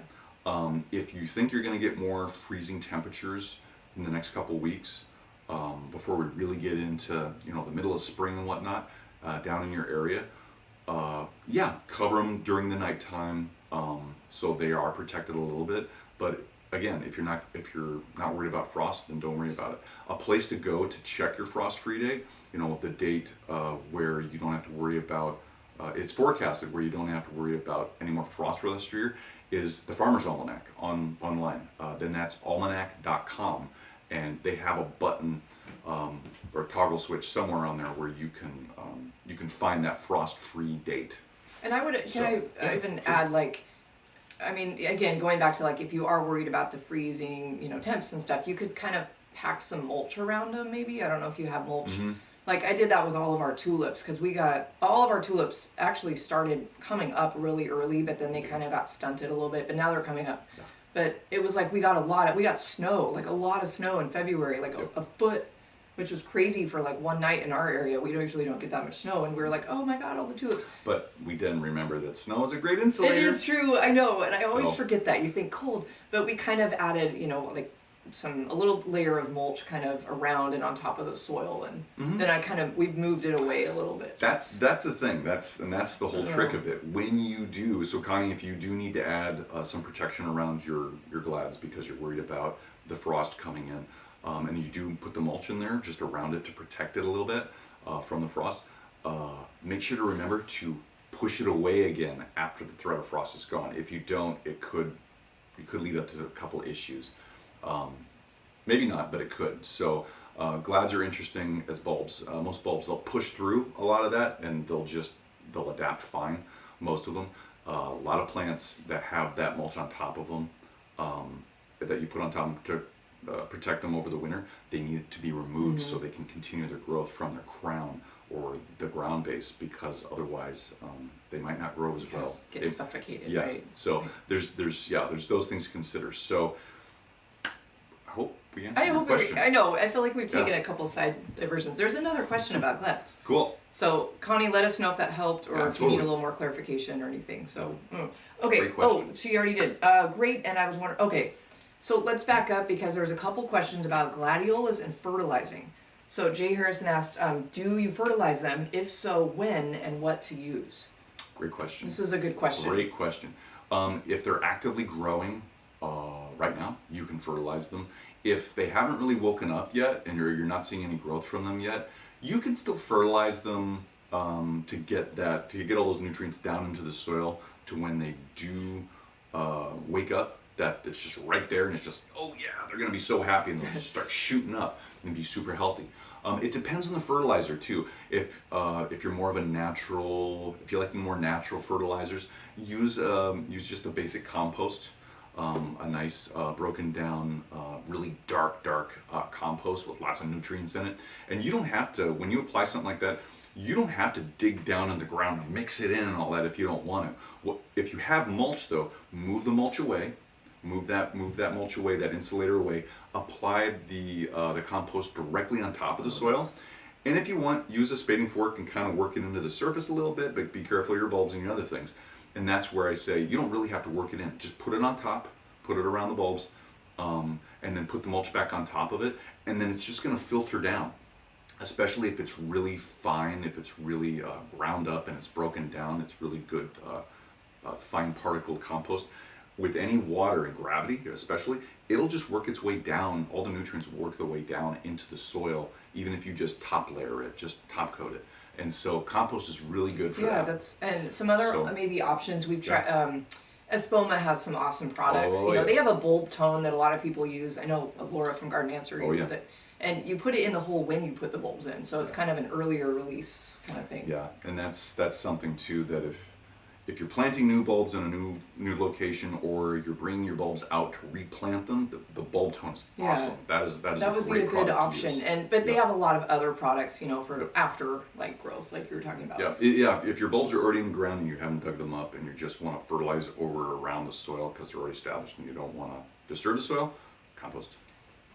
Speaker 2: Yeah.
Speaker 1: If you think you're going to get more freezing temperatures in the next couple weeks, before we really get into the middle of spring and whatnot, down in your area, cover them during the nighttime, so they are protected a little bit. But again, if you're not worried about frost, then don't worry about it. A place to go to check your frost-free date, the date where you don't have to worry about, it's forecasted where you don't have to worry about any more frost for the rest of the year, is the Farmer's Almanac online. Then that's almanac.com, and they have a button or a toggle switch somewhere on there where you can find that frost-free date.
Speaker 2: And I would, even add, like, I mean, again, going back to, like, if you are worried about the freezing, temps and stuff, you could kind of pack some mulch around them, maybe. I don't know if you have mulch.
Speaker 1: Mm-hmm.
Speaker 2: Like, I did that with all of our tulips, because all of our tulips actually started coming up really early, but then they kind of got stunted a little bit, but now they're coming up.
Speaker 1: Yeah.
Speaker 2: But it was like we got snow, like a lot of snow in February, like a foot, which was crazy for like one night in our area. We usually don't get that much snow, and we were like, oh my god, all the tulips.
Speaker 1: But we didn't remember that snow is a great insulator.
Speaker 2: It is true, I know, and I always
Speaker 1: So-
Speaker 2: forget that. You think cold, but we kind of added, like a little layer of mulch kind of around and on top of the soil, and then we've moved it away a little bit.
Speaker 1: That's the thing. That's the whole trick of it. When you do, so Connie, if you do need to add some protection around your glads because you're worried about the frost coming in, and you do put the mulch in there just around it to protect it a little bit from the frost, make sure to remember to push it away again after the threat of frost is gone. If you don't, it could lead up to a couple issues. Maybe not, but it could. So glads are interesting as bulbs. Most bulbs, they'll push through a lot of that, and they'll adapt fine, most of them. A lot of plants that have that mulch on top of them, that you put on top to protect them over the winter, they need it to be removed so they can continue their growth from their crown or the ground base, because otherwise they might not grow as well.
Speaker 2: Get suffocated,
Speaker 1: Yeah.
Speaker 2: right?
Speaker 1: So there's those things to consider. So I hope we answered your question.
Speaker 2: I know. I feel like we've taken
Speaker 1: Yeah.
Speaker 2: a couple side diversions. There's another question about glads.
Speaker 1: Cool.
Speaker 2: So Connie, let us know if that helped, or
Speaker 1: Yeah,
Speaker 2: if you need a
Speaker 1: totally.
Speaker 2: little more clarification or anything. So okay.
Speaker 1: Great
Speaker 2: Oh,
Speaker 1: question.
Speaker 2: she already did. Great. And I was wondering. Okay, so let's back up because there's a couple questions about gladiolus and fertilizing. So Jay Harrison asked, do you fertilize them? If so, when and what to use?
Speaker 1: Great question.
Speaker 2: This is a good question.
Speaker 1: Great question. If they're actively growing right now, you can fertilize them. If they haven't really woken up yet and you're not seeing any growth from them yet, you can still fertilize them to get all those nutrients down into the soil to when they do wake up, that it's just right there and it's just, oh yeah, they're gonna be so happy and they'll just start shooting up and be super healthy. It depends on the fertilizer too. If you're more of a natural, if you like more natural fertilizers, use just a basic compost, a nice broken down, really dark compost with lots of nutrients in it. And you don't have to, when you apply something like that, you don't have to dig down in the ground and mix it in and all that if you don't want to. Well, if you have mulch though, move the mulch away. Move that mulch away, that insulator away. Apply the compost directly on top of the soil. And if you want, use a spading fork and kind of work it into the surface a little bit, but be careful of your bulbs and your other things. And that's where I say you don't really have to work it in. Just put it on top, put it around the bulbs, and then put the mulch back on top of it. And then it's just going to filter down, especially if it's really fine, if it's really ground up and it's broken down. It's really good fine particled compost. With any water and gravity, especially, it'll just work its way down. All the nutrients work their way down into the soil, even if you just top layer it, just top coat it. And so compost is really good for
Speaker 2: Yeah,
Speaker 1: that.
Speaker 2: and some other
Speaker 1: So-
Speaker 2: maybe options we've tried. Espoma has some awesome products.
Speaker 1: Oh, yeah.
Speaker 2: They have a bulb tone that a lot of people use. I know Laura from Garden Answer uses
Speaker 1: yeah.
Speaker 2: it. And you put it in the hole when you put the bulbs in, so it's kind of an earlier release kind of thing.
Speaker 1: Yeah, and that's something too, that if you're planting new bulbs in a new location, or you're bringing your bulbs out to replant them, the bulb tone's
Speaker 2: Yeah.
Speaker 1: awesome. That is
Speaker 2: That
Speaker 1: a
Speaker 2: would be
Speaker 1: great
Speaker 2: a good
Speaker 1: product to
Speaker 2: option,
Speaker 1: use.
Speaker 2: but they
Speaker 1: Yeah.
Speaker 2: have a lot of other products, for
Speaker 1: Yep.
Speaker 2: after like growth, like you were talking about.
Speaker 1: Yeah, if your bulbs are already in the ground and you haven't dug them up and you just want to fertilize over or around the soil because they're already established and you don't want to disturb the soil, compost.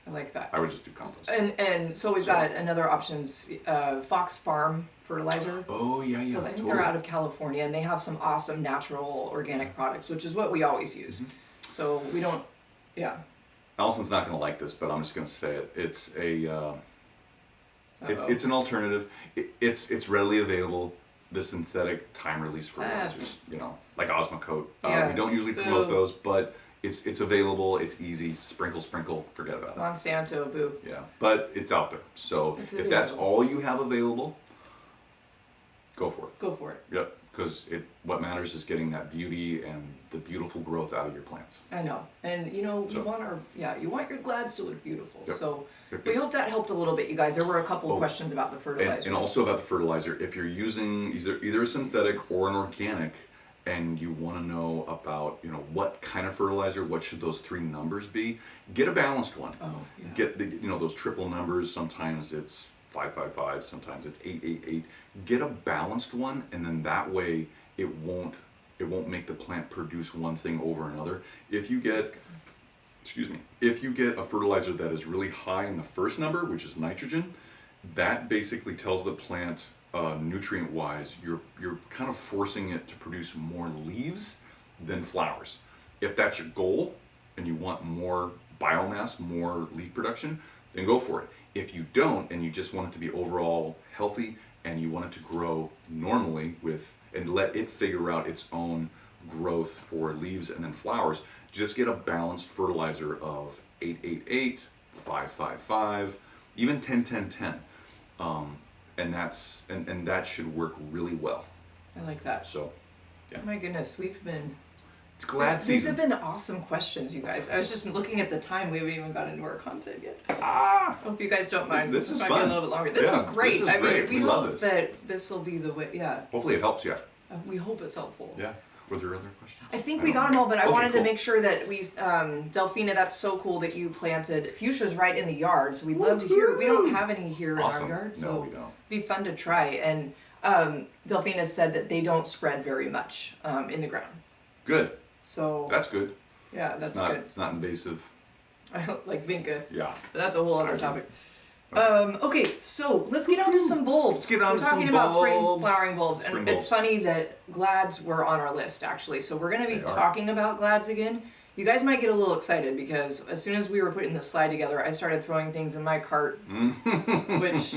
Speaker 2: I like that.
Speaker 1: I would just do compost.
Speaker 2: And so we've got another options, Fox Farm Fertilizer.
Speaker 1: Oh yeah,
Speaker 2: So I think they're out of California, and they have some awesome natural organic products, which is what we always use.
Speaker 1: Mm-hmm.
Speaker 2: So we don't, yeah.
Speaker 1: Allison's not going to like this, but I'm just going to say it. It's
Speaker 2: Uh-oh.
Speaker 1: it's an alternative. It's readily available. The synthetic time release fertilizers, like Osmocote.
Speaker 2: Yeah.
Speaker 1: We don't usually promote
Speaker 2: Boo.
Speaker 1: those, but it's available. It's easy. Sprinkle, forget about it.
Speaker 2: Monsanto, boo.
Speaker 1: Yeah, but it's out there. So
Speaker 2: It's
Speaker 1: if that's
Speaker 2: available.
Speaker 1: all you have available, go for it.
Speaker 2: Go for it.
Speaker 1: Yep, because what matters is getting that beauty and the beautiful growth out of your plants.
Speaker 2: I know. And you
Speaker 1: So-
Speaker 2: want you want your glads to look beautiful.
Speaker 1: Yep.
Speaker 2: So
Speaker 1: Yep,
Speaker 2: we
Speaker 1: yep.
Speaker 2: hope that helped a little bit, you guys. There were a couple of
Speaker 1: Oh,
Speaker 2: questions about the fertilizer.
Speaker 1: And also about the fertilizer, if you're using either a synthetic or an organic, and you want to know about what kind of fertilizer, what should those three numbers be, get a balanced one.
Speaker 2: Oh, yeah.
Speaker 1: Get those triple numbers. Sometimes it's 555, sometimes it's 888. Get a balanced one, and then that way it won't make the plant produce one thing over another. If you get a fertilizer that is really high in the first number, which is nitrogen, that basically tells the plant, nutrient wise, you're kind of forcing it to produce more leaves than flowers. If that's your goal and you want more biomass, more leaf production, then go for it. If you don't, and you just want it to be overall healthy and you want it to grow normally and let it figure out its own growth for leaves and then flowers, just get a balanced fertilizer of 888, 555, even 10-10-10. And that should work really well.
Speaker 2: I like that.
Speaker 1: So, yeah.
Speaker 2: My goodness,
Speaker 1: It's glad
Speaker 2: these
Speaker 1: season.
Speaker 2: have been awesome questions, you guys. I was just looking at the time. We haven't even got into our content yet.
Speaker 1: Ah!
Speaker 2: Hope you guys don't mind.
Speaker 1: This is
Speaker 2: might
Speaker 1: fun.
Speaker 2: be a little bit longer. This
Speaker 1: Yeah,
Speaker 2: is great.
Speaker 1: this is
Speaker 2: I mean,
Speaker 1: great.
Speaker 2: we
Speaker 1: We love
Speaker 2: hope
Speaker 1: this.
Speaker 2: that this will be the way. Yeah,
Speaker 1: Hopefully it helps you.
Speaker 2: we hope it's helpful.
Speaker 1: Yeah. Were there other questions?
Speaker 2: I think
Speaker 1: I
Speaker 2: we
Speaker 1: don't
Speaker 2: got them all, but I
Speaker 1: Okay,
Speaker 2: wanted
Speaker 1: cool.
Speaker 2: to make sure that we, Delphina, that's so cool that you planted fuchsias right in the yard. So we'd love to hear. We don't have any here
Speaker 1: Awesome.
Speaker 2: in our yard,
Speaker 1: No,
Speaker 2: so
Speaker 1: we don't.
Speaker 2: be fun to try. And Delphina said that they don't spread very much in the ground.
Speaker 1: Good.
Speaker 2: So
Speaker 1: That's good.
Speaker 2: yeah, that's
Speaker 1: It's not
Speaker 2: good.
Speaker 1: it's not invasive.
Speaker 2: I like Vinca,
Speaker 1: Yeah.
Speaker 2: but that's a whole other topic. Okay, so let's get on to some bulbs.
Speaker 1: Let's get on
Speaker 2: We're
Speaker 1: to some
Speaker 2: talking about spring
Speaker 1: bulbs.
Speaker 2: flowering bulbs, and
Speaker 1: Spring
Speaker 2: it's
Speaker 1: bulbs.
Speaker 2: funny that glads were on our list actually. So we're gonna be
Speaker 1: They are.
Speaker 2: talking about glads again. You guys might get a little excited because as soon as we were putting this slide together, I started throwing things in my cart, which,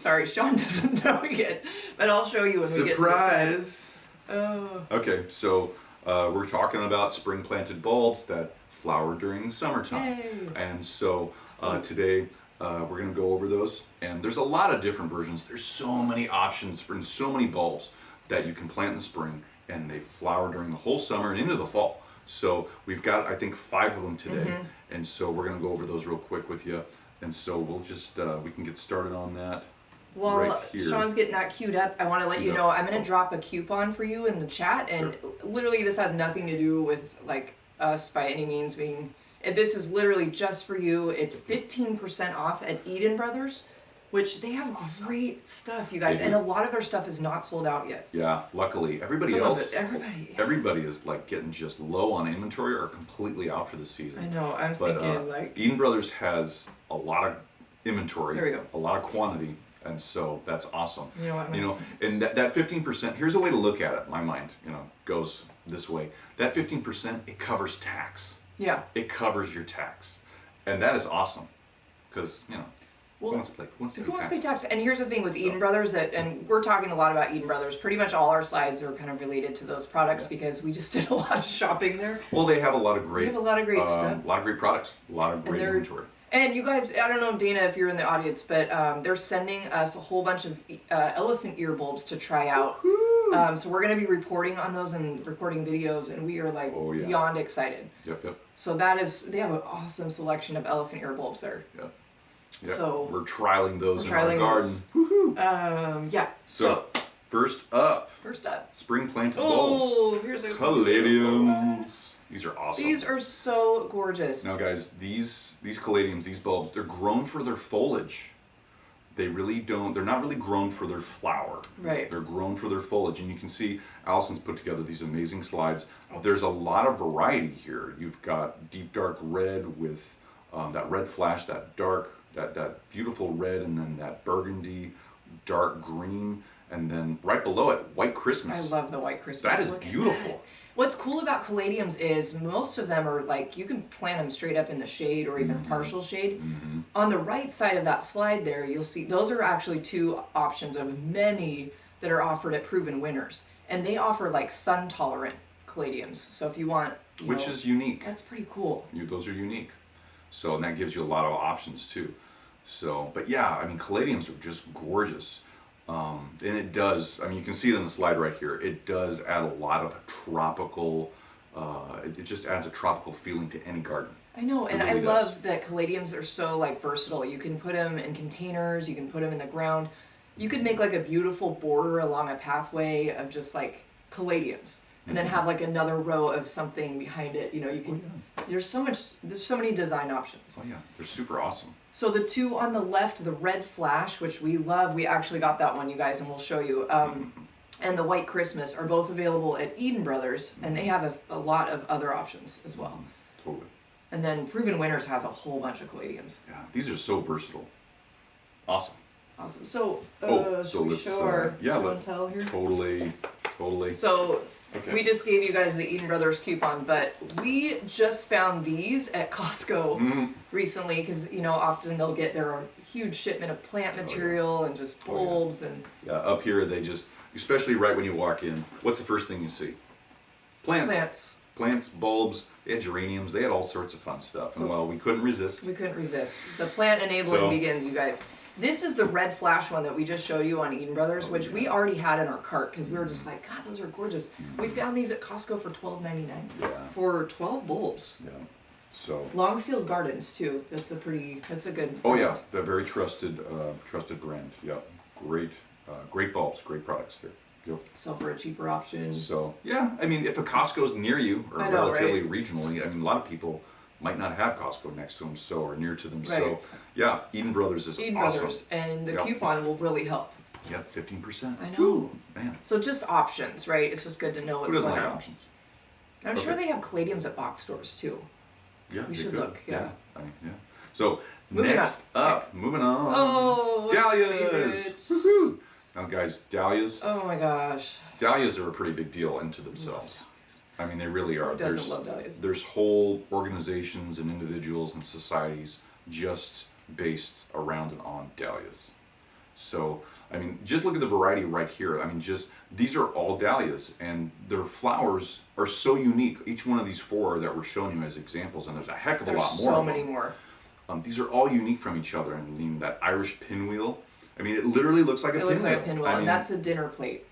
Speaker 2: sorry, Sean doesn't know yet, but I'll show you when we get to the slide.
Speaker 1: Surprise!
Speaker 2: Oh,
Speaker 1: Okay, so we're talking about spring planted bulbs that flower during the summertime.
Speaker 2: Yay.
Speaker 1: And so today we're going to go over those. And there's a lot of different versions. There's so many options for so many bulbs that you can plant in the spring, and they flower during the whole summer and into the fall. So we've got, I think, 5 of them today. And so we're going to go over those real quick with you. And so we'll just, we can get started on that.
Speaker 2: While
Speaker 1: right here.
Speaker 2: Sean's getting that queued up, I want to let you
Speaker 1: Yeah.
Speaker 2: know I'm going to drop a coupon for you in the chat, and literally this has nothing to do with like us by any means being. This is literally just for you. It's 15% off at Eden Brothers, which they have great stuff, you guys,
Speaker 1: They
Speaker 2: and
Speaker 1: do.
Speaker 2: a lot of their stuff is not sold out yet.
Speaker 1: Yeah, luckily. Everybody
Speaker 2: Some of
Speaker 1: else,
Speaker 2: it, everybody.
Speaker 1: everybody is like getting just low on inventory or completely out for the
Speaker 2: I
Speaker 1: season.
Speaker 2: know. I'm
Speaker 1: But
Speaker 2: thinking like.
Speaker 1: Eden Brothers has a lot of inventory,
Speaker 2: There we go.
Speaker 1: a lot of quantity, and so that's awesome.
Speaker 2: You know what, I'm gonna-
Speaker 1: And that 15%. Here's a way to look at it. My mind, goes this way. That 15%, it covers tax.
Speaker 2: Yeah.
Speaker 1: It covers your tax, and that is awesome, because Who wants to play?
Speaker 2: Who wants to play tactics? And here's the thing with
Speaker 1: So-
Speaker 2: Eden Brothers and we're talking a lot about Eden Brothers. Pretty much all our slides are kind of related to those products because we just did a lot of shopping there.
Speaker 1: Well, they have a lot of great.
Speaker 2: They have a lot of great stuff.
Speaker 1: A lot of great products. A lot of great inventory.
Speaker 2: And you guys, I don't know, Dana, if you're in the audience, but they're sending us a whole bunch of elephant ear bulbs to try out. So we're going to be reporting on those and recording videos, and we are like beyond excited.
Speaker 1: Yep.
Speaker 2: So they have an awesome selection of elephant ear bulbs there.
Speaker 1: Yep.
Speaker 2: So
Speaker 1: we're trialing those in our garden. Woohoo!
Speaker 2: Yeah. So
Speaker 1: first up, spring planted bulbs.
Speaker 2: Oh, here's a
Speaker 1: Caladiums. These are awesome.
Speaker 2: These are so gorgeous.
Speaker 1: Now, guys, these caladiums, these bulbs, they're grown for their foliage. They really don't. They're not really grown for their flower.
Speaker 2: Right.
Speaker 1: They're grown for their foliage, and you can see Allison's put together these amazing slides. There's a lot of variety here. You've got deep dark red with that red flash, that dark, that beautiful red, and then that burgundy, dark green, and then right below it, white Christmas.
Speaker 2: I love the white Christmas.
Speaker 1: That is beautiful.
Speaker 2: What's cool about caladiums is most of them are like, you can plant them straight up in the shade or even partial shade. On the right side of that slide there, you'll see those are actually two options of many that are offered at Proven Winners. And they offer like sun tolerant caladiums. So if you want,
Speaker 1: which is unique.
Speaker 2: That's pretty cool.
Speaker 1: Those are unique. So, and that gives you a lot of options too. So, but yeah, I mean, caladiums are just gorgeous. And it does, I mean, you can see it in the slide right here, it does add a lot of tropical, it just adds a tropical feeling to any garden.
Speaker 2: I know, and
Speaker 1: really
Speaker 2: I love that caladiums are so like versatile. You can put them in containers, you can put them in the ground. You could make like a beautiful border along a pathway of just like caladiums. And then have like another row of something behind it. You can, there's so many design options.
Speaker 1: Oh yeah, they're super awesome.
Speaker 2: So the two on the left, the red flash, which we love, we actually got that one, you guys, and we'll show you. And the white Christmas are both available at Eden Brothers, and they have a lot of other options as well.
Speaker 1: Totally.
Speaker 2: And then Proven Winners has a whole bunch of caladiums.
Speaker 1: Yeah, these are so versatile. Awesome.
Speaker 2: Awesome. So,
Speaker 1: so
Speaker 2: we
Speaker 1: let's
Speaker 2: show our show and
Speaker 1: let's
Speaker 2: tell here?
Speaker 1: Totally.
Speaker 2: So, we just gave you guys the Eden Brothers coupon, but we just found these at Costco recently because, often they'll get their huge shipment of plant material and just bulbs and...
Speaker 1: Yeah, up here they just, especially right when you walk in, what's the first thing you see? Plants. Plants, bulbs, they had geraniums, they had all sorts of fun stuff. And well, we couldn't resist.
Speaker 2: We couldn't resist. The plant enabling begins, you guys. This is the red flash one that we just showed you on Eden Brothers, which we already had in our cart because we were just like, God, those are gorgeous. We found these at Costco for $12.99 for 12 bulbs.
Speaker 1: Yeah. So
Speaker 2: Longfield Gardens too. That's a good.
Speaker 1: Oh yeah, they're very trusted brand. Yeah, great bulbs, great products there. Yep.
Speaker 2: Sell for a cheaper option.
Speaker 1: So yeah, I mean, if a Costco's near you or relatively regionally, I mean, a lot of people might not have Costco next to them, or near to them. Right. So yeah, Eden Brothers is
Speaker 2: Eden
Speaker 1: awesome.
Speaker 2: Brothers, and the coupon will really help.
Speaker 1: Yep, 15%.
Speaker 2: I know.
Speaker 1: Ooh, man.
Speaker 2: So just options, right? It's just good to know what's going on. Who doesn't like
Speaker 1: options?
Speaker 2: I'm sure they have caladiums at box stores too.
Speaker 1: Yeah,
Speaker 2: we should look. Yeah.
Speaker 1: I mean, yeah. So moving on.
Speaker 2: Oh,
Speaker 1: dahlias. Woohoo! Now, guys, dahlias.
Speaker 2: Oh my gosh.
Speaker 1: Dahlias are a pretty big deal into themselves. I mean, they really are.
Speaker 2: Who doesn't love dahlias?
Speaker 1: There's whole organizations and individuals and societies just based around and on dahlias. So, I mean, just look at the variety right here. I mean, these are all dahlias, and their flowers are so unique. Each one of these four that we're showing you as examples, and there's a heck of a lot more.
Speaker 2: So many more.
Speaker 1: These are all unique from each other. And I mean, that Irish pinwheel. I mean, it literally looks like a pinwheel.
Speaker 2: It looks like a pinwheel, and that's a dinner plate.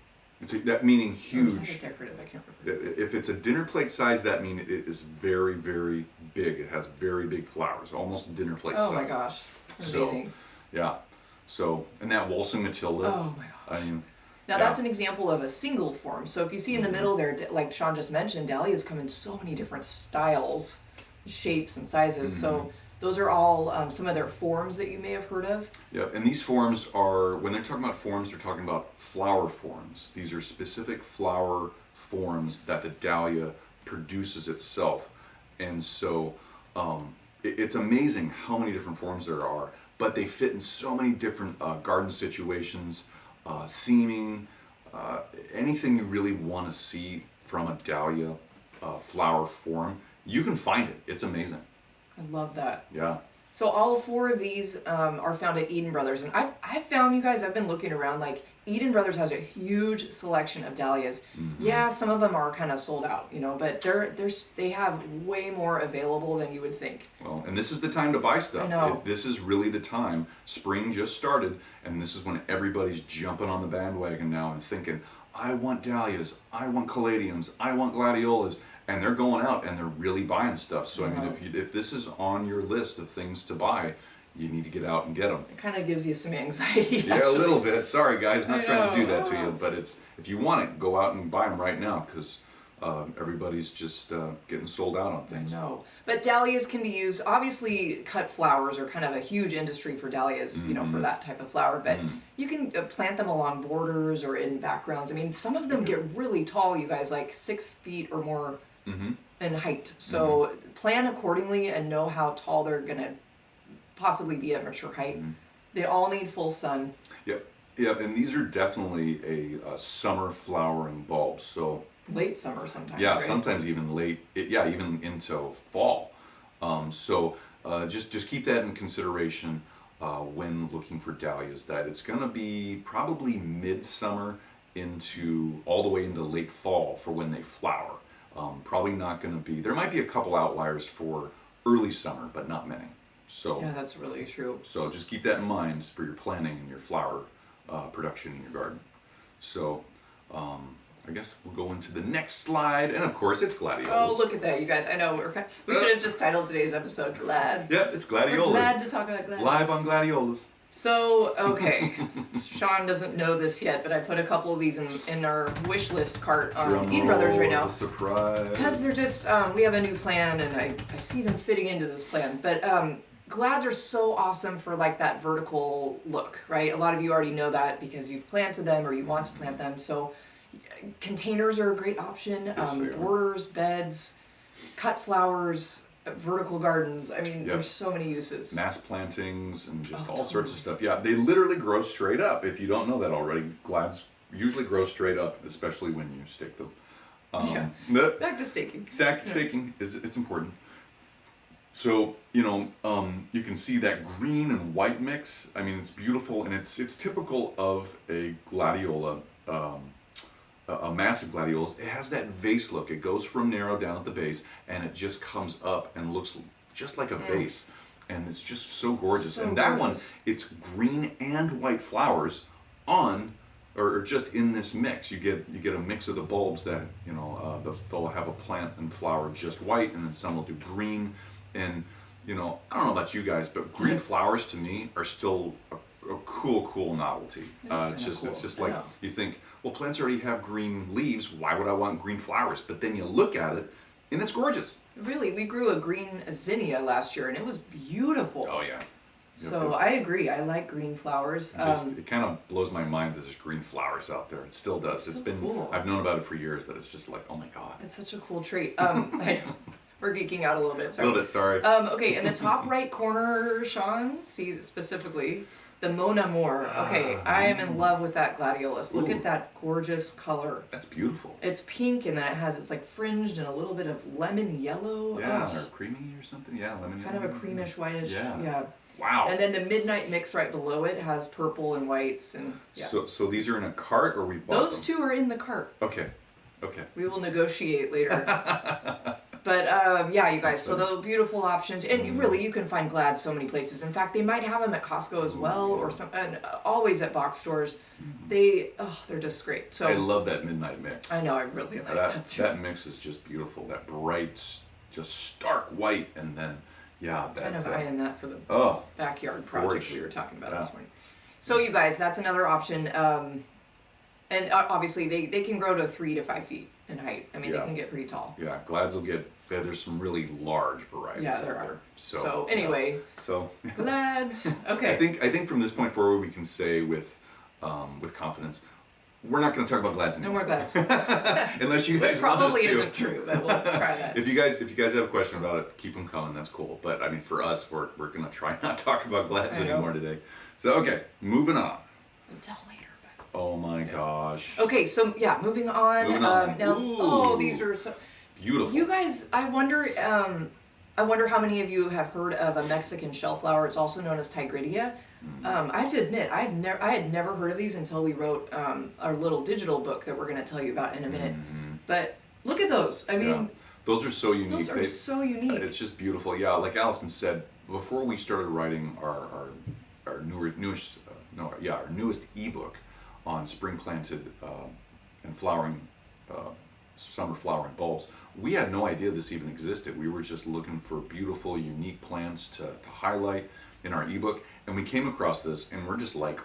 Speaker 1: That meaning huge.
Speaker 2: It looks like a decorative, I can't remember.
Speaker 1: If it's a dinner plate size, that means it is very, very big. It has very big flowers, almost dinner plate size.
Speaker 2: Oh my gosh, amazing.
Speaker 1: So, yeah. So, and that Waltzing Matilda.
Speaker 2: Oh my gosh.
Speaker 1: I mean,
Speaker 2: now that's an example of a single form. So if you see in the middle there, like Sean just mentioned, dahlias come in so many different styles, shapes, and sizes. So those are all some of their forms that you may have heard of.
Speaker 1: Yeah, and these forms are, when they're talking about forms, they're talking about flower forms. These are specific flower forms that the dahlia produces itself. And so it's amazing how many different forms there are, but they fit in so many different garden situations, theming, anything you really want to see from a dahlia flower form, you can find it. It's amazing.
Speaker 2: I love that.
Speaker 1: Yeah.
Speaker 2: So all 4 of these are found at Eden Brothers, and I've found, you guys, I've been looking around, like Eden Brothers has a huge selection of dahlias. Yeah, some of them are kind of sold out, you know, but they have way more available than you would think.
Speaker 1: Well, and this is the time to buy stuff.
Speaker 2: I know.
Speaker 1: This is really the time. Spring just started, and this is when everybody's jumping on the bandwagon now and thinking, I want dahlias, I want caladiums, I want gladiolas, and they're going out and they're really buying stuff. So I mean, if this is on your list of things to buy, you need to get out and get them.
Speaker 2: It kind of gives you some anxiety.
Speaker 1: Yeah,
Speaker 2: actually.
Speaker 1: a little bit. Sorry, guys, not
Speaker 2: I
Speaker 1: trying to do
Speaker 2: know.
Speaker 1: that to you, but it's if you want it, go out and buy them right now because everybody's just getting sold out on
Speaker 2: I
Speaker 1: things.
Speaker 2: know. But dahlias can be used, obviously cut flowers are kind of a huge industry for dahlias, you know, for that type of flower, but you can plant them along borders or in backgrounds. I mean, some of them get really tall, you guys, like 6 feet or more in height. So plan accordingly and know how tall they're going to possibly be at mature height. They all need full sun.
Speaker 1: Yep, and these are definitely a summer flowering bulbs. So
Speaker 2: Late summer sometimes.
Speaker 1: yeah,
Speaker 2: right?
Speaker 1: sometimes even late. Even into fall. Just keep that in consideration when looking for dahlias. That it's going to be probably midsummer into all the way into late fall for when they flower. Probably not going to be. There might be a couple outliers for early summer, but not many. So
Speaker 2: Yeah, that's really true.
Speaker 1: So just keep that in mind for your planning and your flower production in your garden. So I guess we'll go into the next slide, and of course it's gladiolus.
Speaker 2: Oh, look at that, you guys. I know we should have just titled today's episode Glad.
Speaker 1: Yep, it's
Speaker 2: We're
Speaker 1: gladiolus.
Speaker 2: glad to talk about glad.
Speaker 1: Live on gladiolus.
Speaker 2: So, okay, Sean doesn't know this yet, but I put a couple of these in our wish list cart on Eden Brothers right now.
Speaker 1: Surprise.
Speaker 2: Because they're just, we have a new plan, and I see them fitting into this plan. But glads are so awesome for like that vertical look, right? A lot of you already know that because you've planted them or you want to plant them. So containers are a great option.
Speaker 1: Yes, they are.
Speaker 2: Borders, beds, cut flowers, vertical gardens. I mean, there's so many uses.
Speaker 1: Mass plantings and just all
Speaker 2: totally.
Speaker 1: sorts of stuff. Yeah, they literally grow straight up. If you don't know that already, glads usually grow straight up, especially when you stake them.
Speaker 2: Back to staking.
Speaker 1: Staking is it's important. So you can see that green and white mix. I mean, it's beautiful, and it's typical of a gladiola. A massive gladiolus. It has that vase look. It goes from narrow down at the base, and it just comes up and looks just like a vase, and it's just so gorgeous.
Speaker 2: So
Speaker 1: and that
Speaker 2: gorgeous.
Speaker 1: one, it's green and white flowers on, or just in this mix. You get a mix of the bulbs that they'll have a plant and flower just white, and then some will do green. And I don't know about you guys, but green flowers to me are still a cool novelty. It's just like you think, well, plants already have green leaves. Why would I want green flowers? But then you look at it, and it's gorgeous.
Speaker 2: Really, we grew a green zinnia last year, and it was beautiful.
Speaker 1: Oh yeah.
Speaker 2: So I agree. I like green flowers.
Speaker 1: It kind of blows my mind that there's green flowers out there. It still does. It's
Speaker 2: so
Speaker 1: been
Speaker 2: cool.
Speaker 1: I've known about it for years, but it's just like, oh my god.
Speaker 2: It's such a cool trait. We're geeking out a little bit.
Speaker 1: A
Speaker 2: Sorry.
Speaker 1: little bit, sorry.
Speaker 2: Okay, in the top right corner, Sean, see specifically the Mon Amour. Okay, I am in love with that gladiolus. Look at that gorgeous color.
Speaker 1: That's beautiful.
Speaker 2: It's pink and then it's like fringed and a little bit of lemon yellow.
Speaker 1: Yeah, or creamy or something. Yeah, lemon.
Speaker 2: Kind of a creamish whitish.
Speaker 1: Yeah. Wow.
Speaker 2: And then the midnight mix right below it has purple and whites and yeah.
Speaker 1: So these are in a cart, or we bought them?
Speaker 2: Those two are in the cart.
Speaker 1: Okay.
Speaker 2: We will negotiate later. But yeah, you guys, so those beautiful options. And really, you can find glads so many places. In fact, they might have them at Costco as well, or and always at box stores. They're just great. So
Speaker 1: I love that midnight mix.
Speaker 2: I know, I really like that too.
Speaker 1: That mix is just beautiful. That bright, just stark white, and then that
Speaker 2: Kind of eyeing that for the backyard project
Speaker 1: gorgeous.
Speaker 2: we were talking about this morning. So you guys, that's another option. And obviously, they can grow to 3 to 5 feet in height. I mean, they can get pretty tall.
Speaker 1: Yeah, glads will get. There's some really large varieties out
Speaker 2: there are.
Speaker 1: there.
Speaker 2: So anyway, glads. Okay.
Speaker 1: I think from this point forward, we can say with confidence, we're not going to talk about glads anymore.
Speaker 2: No more glads.
Speaker 1: Unless you guys
Speaker 2: Which
Speaker 1: want us
Speaker 2: probably
Speaker 1: to.
Speaker 2: isn't true, but we'll try that.
Speaker 1: If you guys have a question about it, keep them coming. That's cool. But I mean, for us, we're going to try not to talk about glads anymore today. So okay, moving on.
Speaker 2: Until later.
Speaker 1: Oh my gosh.
Speaker 2: Okay, so moving on.
Speaker 1: Moving on.
Speaker 2: Now,
Speaker 1: Ooh.
Speaker 2: these are so
Speaker 1: Beautiful.
Speaker 2: You guys, I wonder. I wonder how many of you have heard of a Mexican shellflower. It's also known as Tigridia. I have to admit, I had never heard of these until we wrote our little digital book that we're going to tell you about in a minute. But look at those. I mean,
Speaker 1: those are so unique.
Speaker 2: Those are so unique.
Speaker 1: It's just beautiful. Yeah, like Allison said, before we started writing our newest ebook on spring planted and flowering summer flowering bulbs, we had no idea this even existed. We were just looking for beautiful, unique plants to highlight in our ebook, and we came across this, and we're just like,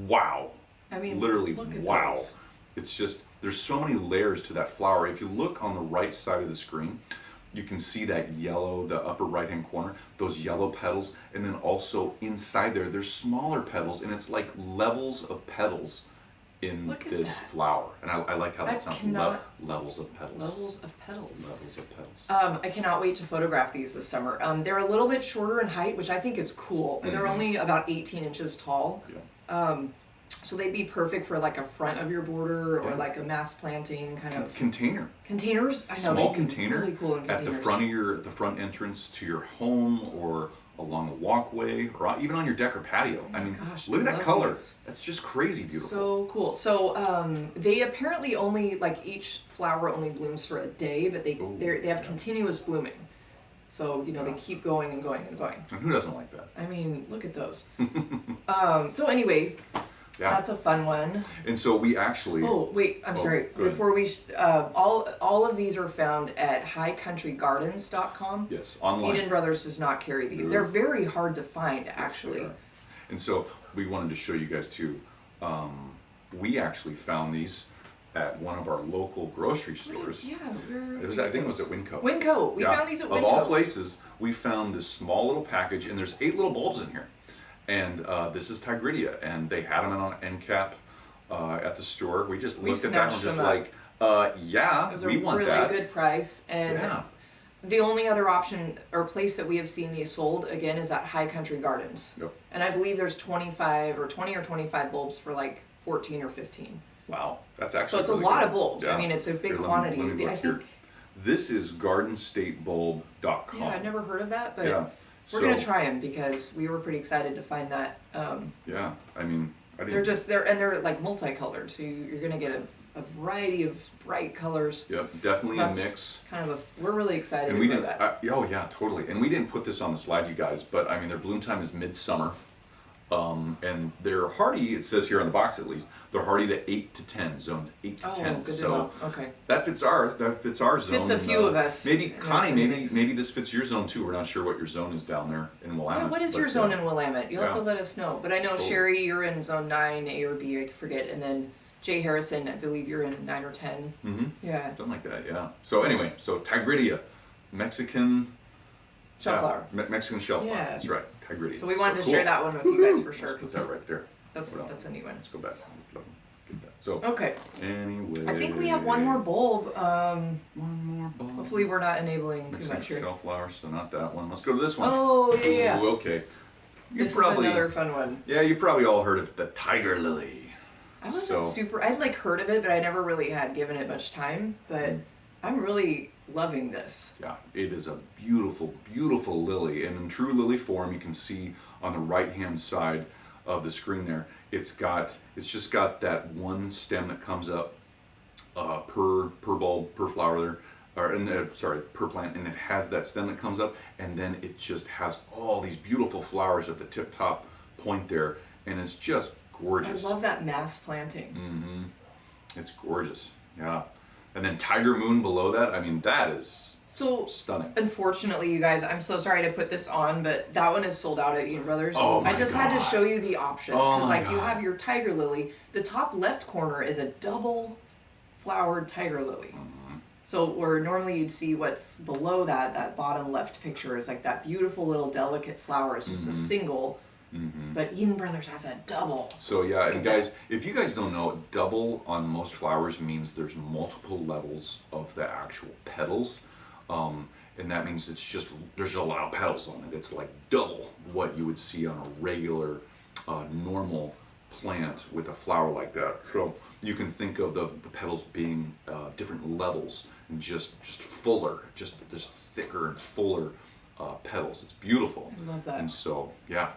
Speaker 1: wow!
Speaker 2: I mean,
Speaker 1: literally,
Speaker 2: look at
Speaker 1: wow!
Speaker 2: those.
Speaker 1: It's just, there's so many layers to that flower. If you look on the right side of the screen, you can see that yellow, the upper right hand corner, those yellow petals, and then also inside there, there's smaller petals, and it's like levels of petals in this flower. And I like how that sounds. Levels of petals.
Speaker 2: Levels of petals.
Speaker 1: Levels of petals.
Speaker 2: I cannot wait to photograph these this summer. They're a little bit shorter in height, which I think is cool. And they're only about 18 inches tall.
Speaker 1: Yeah.
Speaker 2: So they'd be perfect for like a front of your border or like a mass planting kind of
Speaker 1: container.
Speaker 2: Containers. I know.
Speaker 1: Small container
Speaker 2: really cool in
Speaker 1: at the front entrance to your home, or along the walkway, or even on your deck or patio. I mean, look at that color. That's just crazy beautiful.
Speaker 2: So cool. So they apparently only, like, each flower only blooms for a day, but they have continuous blooming. So, you know, they keep going and going and going.
Speaker 1: And who doesn't like that?
Speaker 2: I mean, look at those. So anyway, that's a fun one.
Speaker 1: And so we actually...
Speaker 2: Oh, wait, I'm sorry. Before we... all of these are found at highcountrygardens.com.
Speaker 1: Yes, online.
Speaker 2: Eden Brothers does not carry these. They're very hard to find, actually.
Speaker 1: Yes, and so we wanted to show you guys too. We actually found these at one of our local grocery stores.
Speaker 2: Yeah,
Speaker 1: I think it was at Winco.
Speaker 2: Winco. We found these at Winco.
Speaker 1: Of all places, we found this small little package, and there's 8 little bulbs in here. And this is Tigridia, and they had them in on end cap at the store. We just looked at that and just like, yeah, we want that.
Speaker 2: It was a really good price, and the only other option or place that we have seen these sold again is at High Country Gardens.
Speaker 1: Yep.
Speaker 2: And I believe there's 20 or 25 bulbs for like 14 or 15.
Speaker 1: Wow, that's actually
Speaker 2: so it's
Speaker 1: really
Speaker 2: a lot
Speaker 1: good.
Speaker 2: of bulbs. I mean, it's a big quantity.
Speaker 1: Let me look here. This is gardenstatebulb.com.
Speaker 2: Yeah, I've never heard of that, but we're gonna try them because we were pretty excited to find that.
Speaker 1: Yeah, I mean,
Speaker 2: they're like multicolored, so you're gonna get a variety of bright colors.
Speaker 1: Yep, definitely a mix.
Speaker 2: Kind of we're really excited
Speaker 1: and we
Speaker 2: about that.
Speaker 1: Oh yeah, totally. And we didn't put this on the slide, you guys, but I mean, their bloom time is midsummer. And they're hardy, it says here on the box at least, they're hardy to 8 to 10, zones 8 to 10.
Speaker 2: Good
Speaker 1: so
Speaker 2: to know. Okay.
Speaker 1: That fits our zone.
Speaker 2: Fits a few of us.
Speaker 1: Maybe Connie, maybe this fits your zone too. We're not sure what your zone is down there in Willamette.
Speaker 2: Yeah, what is your zone in Willamette? You'll have to let us know. But I know Sherry, you're in zone 9, A or B, I forget, and then Jay Harrison, I believe you're in 9 or 10.
Speaker 1: Mm-hmm.
Speaker 2: Yeah.
Speaker 1: Something like that, yeah. So anyway, Tigridia, Mexican
Speaker 2: shellflower.
Speaker 1: Mexican shellflower.
Speaker 2: Yeah.
Speaker 1: That's right. Tigridia.
Speaker 2: So we wanted to share that one with you guys for sure.
Speaker 1: Let's put that right there.
Speaker 2: That's a neat one.
Speaker 1: Let's go back. Let's get that. So
Speaker 2: okay.
Speaker 1: Anyway,
Speaker 2: I think we have one more bulb.
Speaker 1: One more bulb.
Speaker 2: Hopefully we're not enabling too
Speaker 1: Mexican
Speaker 2: much here.
Speaker 1: Shellflower, so not that one. Let's go to this one.
Speaker 2: Oh yeah.
Speaker 1: Ooh, okay.
Speaker 2: This is another fun one.
Speaker 1: Yeah, you've probably all heard of the tiger lily.
Speaker 2: I wasn't I'd like heard of it, but I never really had given it much time. But I'm really loving this.
Speaker 1: Yeah, it is a beautiful, beautiful lily, and in true lily form, you can see on the right-hand side of the screen there, it's just got that one stem that comes up per bulb, per flower there, per plant, and it has that stem that comes up, and then it just has all these beautiful flowers at the tip-top point there, and it's just gorgeous.
Speaker 2: I love that mass planting.
Speaker 1: Mm-hmm. It's gorgeous, yeah. And then Tiger Moon below that, I mean, that is stunning.
Speaker 2: Unfortunately, you guys, I'm so sorry to put this on, but that one is sold out at Eden Brothers.
Speaker 1: Oh my
Speaker 2: I just had to show you the options.
Speaker 1: Because
Speaker 2: you have your tiger lily. The top left corner is a double flowered tiger lily.
Speaker 1: Mm-hmm.
Speaker 2: So where normally you'd see what's below that bottom left picture is like that beautiful little delicate flower. It's just a single. Mm-hmm. But Eden Brothers has a double.
Speaker 1: So yeah, and guys, if you guys don't know, double on most flowers means there's multiple levels of the actual petals. And that means there's a lot of petals on it. It's like double what you would see on a regular, normal plant with a flower like that. So you can think of the petals being different levels and just fuller, just thicker and fuller petals. It's beautiful.
Speaker 2: I love that.
Speaker 1: And so, yeah.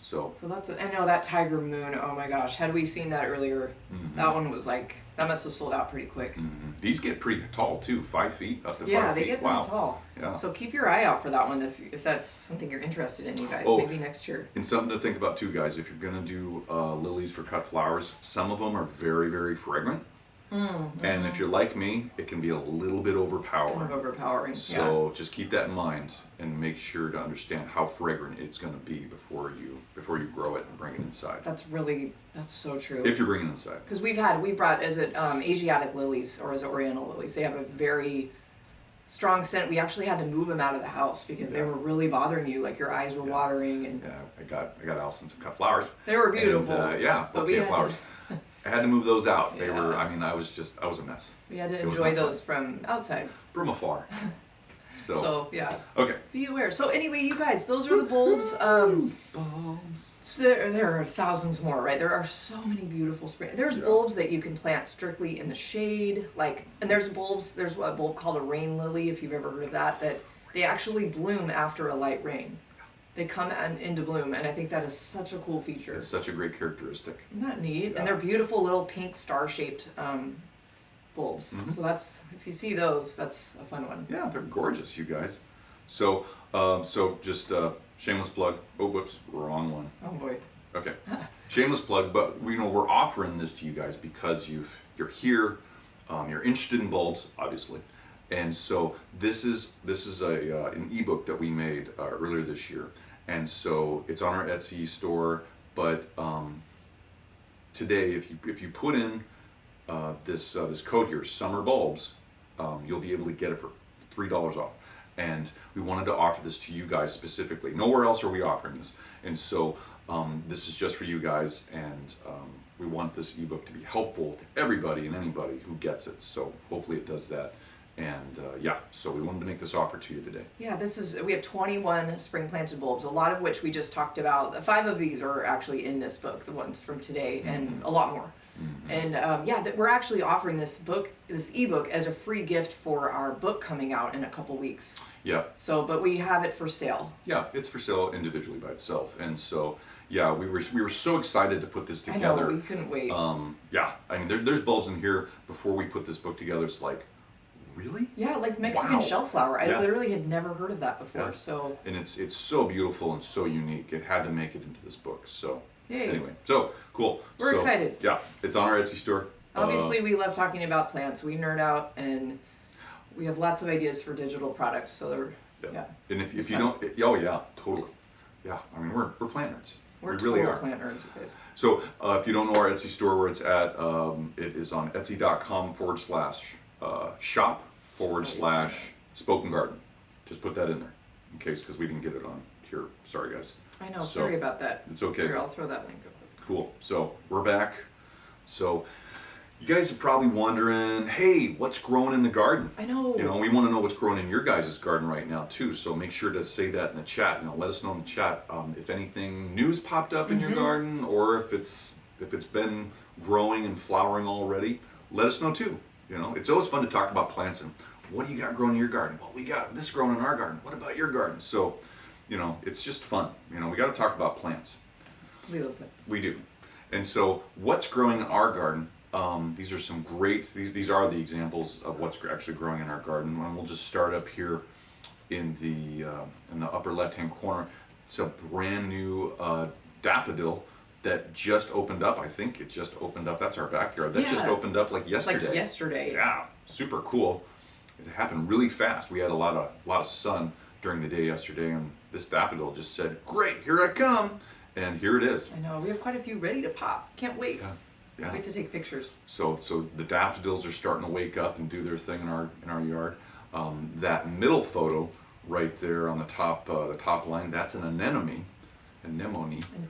Speaker 1: So
Speaker 2: that's I know that Tiger Moon. Oh my gosh, had we seen that earlier, that one was like that must have sold out pretty quick.
Speaker 1: these get pretty tall too, 5 feet up to 5 feet.
Speaker 2: Yeah, they get pretty
Speaker 1: Wow.
Speaker 2: tall.
Speaker 1: Yeah.
Speaker 2: So keep your eye out for that one if that's something you're interested in, you guys.
Speaker 1: Oh.
Speaker 2: Maybe next year.
Speaker 1: And something to think about too, guys. If you're gonna do lilies for cut flowers, some of them are very, very fragrant. And if you're like me, it can be a little bit overpowering.
Speaker 2: Kind of overpowering.
Speaker 1: So just keep that in mind and make sure to understand how fragrant it's going to be before you grow it and bring it inside.
Speaker 2: That's so true.
Speaker 1: If you're bringing it inside.
Speaker 2: Because we brought, is it Asiatic lilies or is it Oriental lilies? They have a very strong scent. We actually had to move them out of the house because they were really bothering you, like your eyes were watering. And
Speaker 1: Yeah, I got Allison some cut flowers.
Speaker 2: they were beautiful.
Speaker 1: And,
Speaker 2: but
Speaker 1: bouquet of flowers. I had to move those out. They
Speaker 2: Yeah.
Speaker 1: were, I mean, I was a mess.
Speaker 2: We had to
Speaker 1: It was
Speaker 2: enjoy
Speaker 1: not
Speaker 2: those from outside.
Speaker 1: From afar.
Speaker 2: So yeah,
Speaker 1: Okay.
Speaker 2: be aware. So anyway, you guys, those are the bulbs. So there are thousands more, right? There are so many beautiful spring. There's bulbs that you can plant strictly in the shade, and there's bulbs. There's a bulb called a rain lily, if you've ever heard of that. That they actually bloom after a light rain. They come into bloom, and I think that is such a cool feature.
Speaker 1: It's such a great characteristic.
Speaker 2: Isn't that neat?
Speaker 1: Yeah.
Speaker 2: And they're beautiful little pink star-shaped bulbs. So that's, if you see those, that's a fun one.
Speaker 1: Yeah, they're gorgeous, you guys. So, just shameless plug. Oh, whoops, wrong one.
Speaker 2: Oh boy.
Speaker 1: Okay, shameless plug, but we're offering this to you guys because you're here, you're interested in bulbs, obviously, and so this is an ebook that we made earlier this year, and so it's on our Etsy store. But today, if you put in this code here, summer bulbs, you'll be able to get it for $3 off. And we wanted to offer this to you guys specifically. Nowhere else are we offering this, and so this is just for you guys. And we want this ebook to be helpful to everybody and anybody who gets it. So hopefully it does that. And so we wanted to make this offer to you today.
Speaker 2: Yeah, we have 21 spring planted bulbs, a lot of which we just talked about. 5 of these are actually in this book, the ones from today, and a lot more. And we're actually offering this ebook as a free gift for our book coming out in a couple weeks.
Speaker 1: Yeah.
Speaker 2: So, but we have it for sale.
Speaker 1: Yeah, it's for sale individually by itself. And so, yeah, we were so excited to put this together.
Speaker 2: I know, we couldn't wait.
Speaker 1: Yeah, I mean, there's bulbs in here. Before we put this book together, it's like, really?
Speaker 2: Yeah, like Mexican
Speaker 1: Wow.
Speaker 2: shellflower. I
Speaker 1: Yeah.
Speaker 2: literally had never heard of that before.
Speaker 1: Yeah.
Speaker 2: So.
Speaker 1: And it's so beautiful and so unique. It had to make it into this book. So
Speaker 2: Yay.
Speaker 1: anyway, so cool.
Speaker 2: We're excited.
Speaker 1: Yeah, it's on our Etsy store.
Speaker 2: Obviously, we love talking about plants. We nerd out, and we have lots of ideas for digital products. So they're, yeah.
Speaker 1: And if you don't, oh yeah, totally. Yeah, I mean we're plant nerds.
Speaker 2: We're
Speaker 1: we really
Speaker 2: total
Speaker 1: are.
Speaker 2: plant nerds, you guys.
Speaker 1: So if you don't know our Etsy store where it's at, it is on etsy.com/shop/spoken garden. Just put that in there in case, because we didn't get it on here. Sorry guys.
Speaker 2: I know.
Speaker 1: So,
Speaker 2: Sorry about that.
Speaker 1: It's okay.
Speaker 2: Here, I'll throw that link up.
Speaker 1: Cool. So we're back. So you guys are probably wondering, hey, what's growing in the garden?
Speaker 2: I know.
Speaker 1: You know, we want to know what's growing in your guys' garden right now too. So make sure to say that in the chat. Let us know in the chat if anything new's popped up in your garden, or if it's been growing and flowering already. Let us know too. It's always fun to talk about plants and what do you got growing in your garden? Well, we got this growing in our garden. What about your garden? So, it's just fun. We got to talk about plants.
Speaker 2: We love that.
Speaker 1: We do. And so what's growing in our garden? These are some great, these are the examples of what's actually growing in our garden. And we'll just start up here in the upper left-hand corner. It's a brand new daffodil that just opened up. I think it just opened up. That's our backyard. That just opened up like yesterday.
Speaker 2: Like yesterday.
Speaker 1: Yeah, super cool. It happened really fast. We had a lot of sun during the day yesterday, and this daffodil just said, "Great, here I come," and here it is.
Speaker 2: I know. We have quite a few ready to pop. Can't wait.
Speaker 1: Yeah.
Speaker 2: Can't wait to take pictures.
Speaker 1: So the daffodils are starting to wake up and do their thing in our yard. That middle photo right there on the top line, that's an anemone.
Speaker 2: I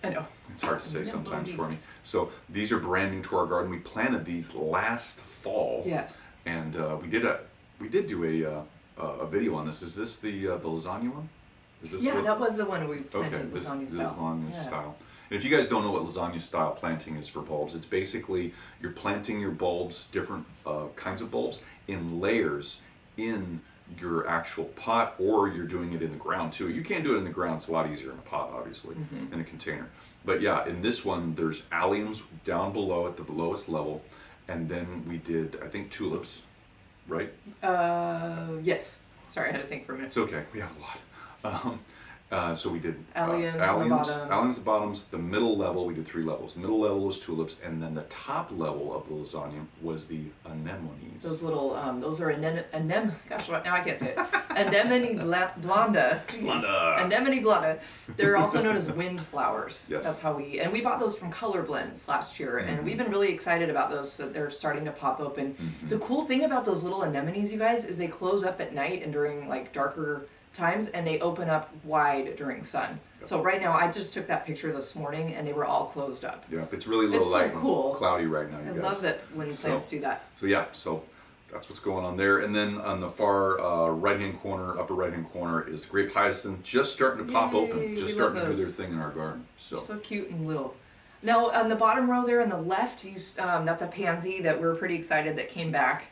Speaker 2: know.
Speaker 1: It's hard to say sometimes for me. So these are brand new to our garden. We planted these last fall.
Speaker 2: Yes.
Speaker 1: And we did do a video on this. Is this the lasagna one? Is this
Speaker 2: that was the one we planted
Speaker 1: Okay, this
Speaker 2: lasagna
Speaker 1: is
Speaker 2: style.
Speaker 1: lasagna style. And if you guys don't know what lasagna style planting is for bulbs, it's basically you're planting your bulbs, different kinds of bulbs, in layers in your actual pot, or you're doing it in the ground too. You can't do it in the ground. It's a lot easier in a pot, obviously, in a container. But yeah, in this one, there's alliums down below at the lowest level, and then we did, I think, tulips, right?
Speaker 2: Yes. Sorry, I had to think for a minute.
Speaker 1: It's okay. We have a lot. So we did
Speaker 2: Alliums,
Speaker 1: alliums, the bottoms, the middle level. We did 3 levels. Middle level was tulips, and then the top level of the lasagna was the anemones.
Speaker 2: Those little, those are gosh, what, now I can't say it. Anemone blonda. Jeez. Anemone blonda. They're also known as wind flowers.
Speaker 1: Yes.
Speaker 2: That's how and we bought those from Color Blends last year, and we've been really excited about those. So they're starting to pop open. The cool thing about those little anemones, you guys, is they close up at night and during like darker times, and they open up wide during sun. Yep. So right now, I just took that picture this morning, and they were all closed up.
Speaker 1: Yeah, it's really low light,
Speaker 2: so cool.
Speaker 1: And cloudy right now.
Speaker 2: I love that when plants do that.
Speaker 1: So yeah, so that's what's going on there. And then on the far right-hand corner, upper right-hand corner, is grape hyacinth, just starting to pop open, just starting to do their thing in our garden. So
Speaker 2: cute and little. Now on the bottom row there on the left, that's a pansy that we're pretty excited that came back.